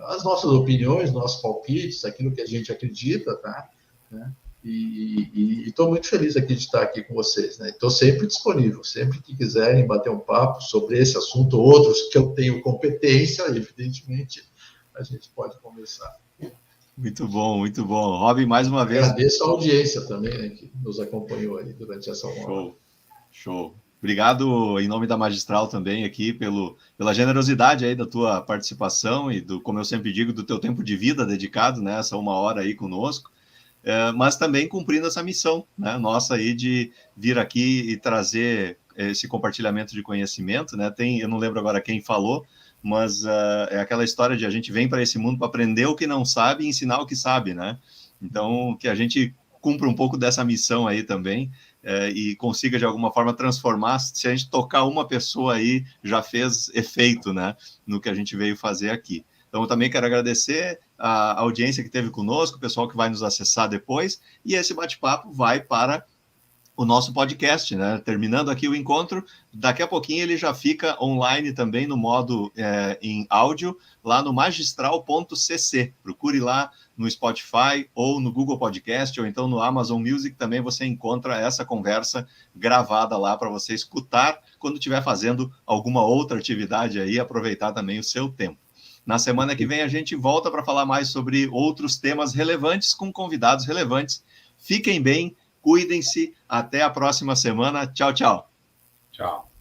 as nossas opiniões, nossos palpites, aquilo que a gente acredita, tá? Né? E estou muito feliz aqui de estar aqui com vocês, né? Estou sempre disponível, sempre que quiserem bater um papo sobre esse assunto, outros que eu tenho competência, evidentemente, a gente pode conversar. Muito bom. Robin, mais uma vez. Agradeço a audiência também, né, que nos acompanhou aí durante essa hora. Show. Obrigado em nome da Magistral também aqui pela generosidade aí da tua participação e como eu sempre digo, do teu tempo de vida dedicado, né, essa 1 hora aí conosco, mas também cumprindo essa missão, né, nossa aí de vir aqui e trazer esse compartilhamento de conhecimento, né, eu não lembro agora quem falou, mas é aquela história de a gente vem para esse mundo para aprender o que não sabe e ensinar o que sabe, né, então que a gente cumpra um pouco dessa missão aí também, e consiga de alguma forma transformar, se a gente tocar uma pessoa aí, já fez efeito, né, no que a gente veio fazer aqui. Então, eu também quero agradecer a audiência que teve conosco, o pessoal que vai nos acessar depois, e esse bate-papo vai para o nosso podcast, né? Terminando aqui o encontro, daqui a pouquinho ele já fica online também no modo em áudio, lá no magistral.cc. Procure lá no Spotify ou no Google Podcast, ou então no Amazon Music, também você encontra essa conversa gravada lá para você escutar quando estiver fazendo alguma outra atividade aí, aproveitar também o seu tempo. Na semana que vem a gente volta para falar mais sobre outros temas relevantes com convidados relevantes. Fiquem bem, cuidem-se, até a próxima semana. Tchau, tchau. Tchau.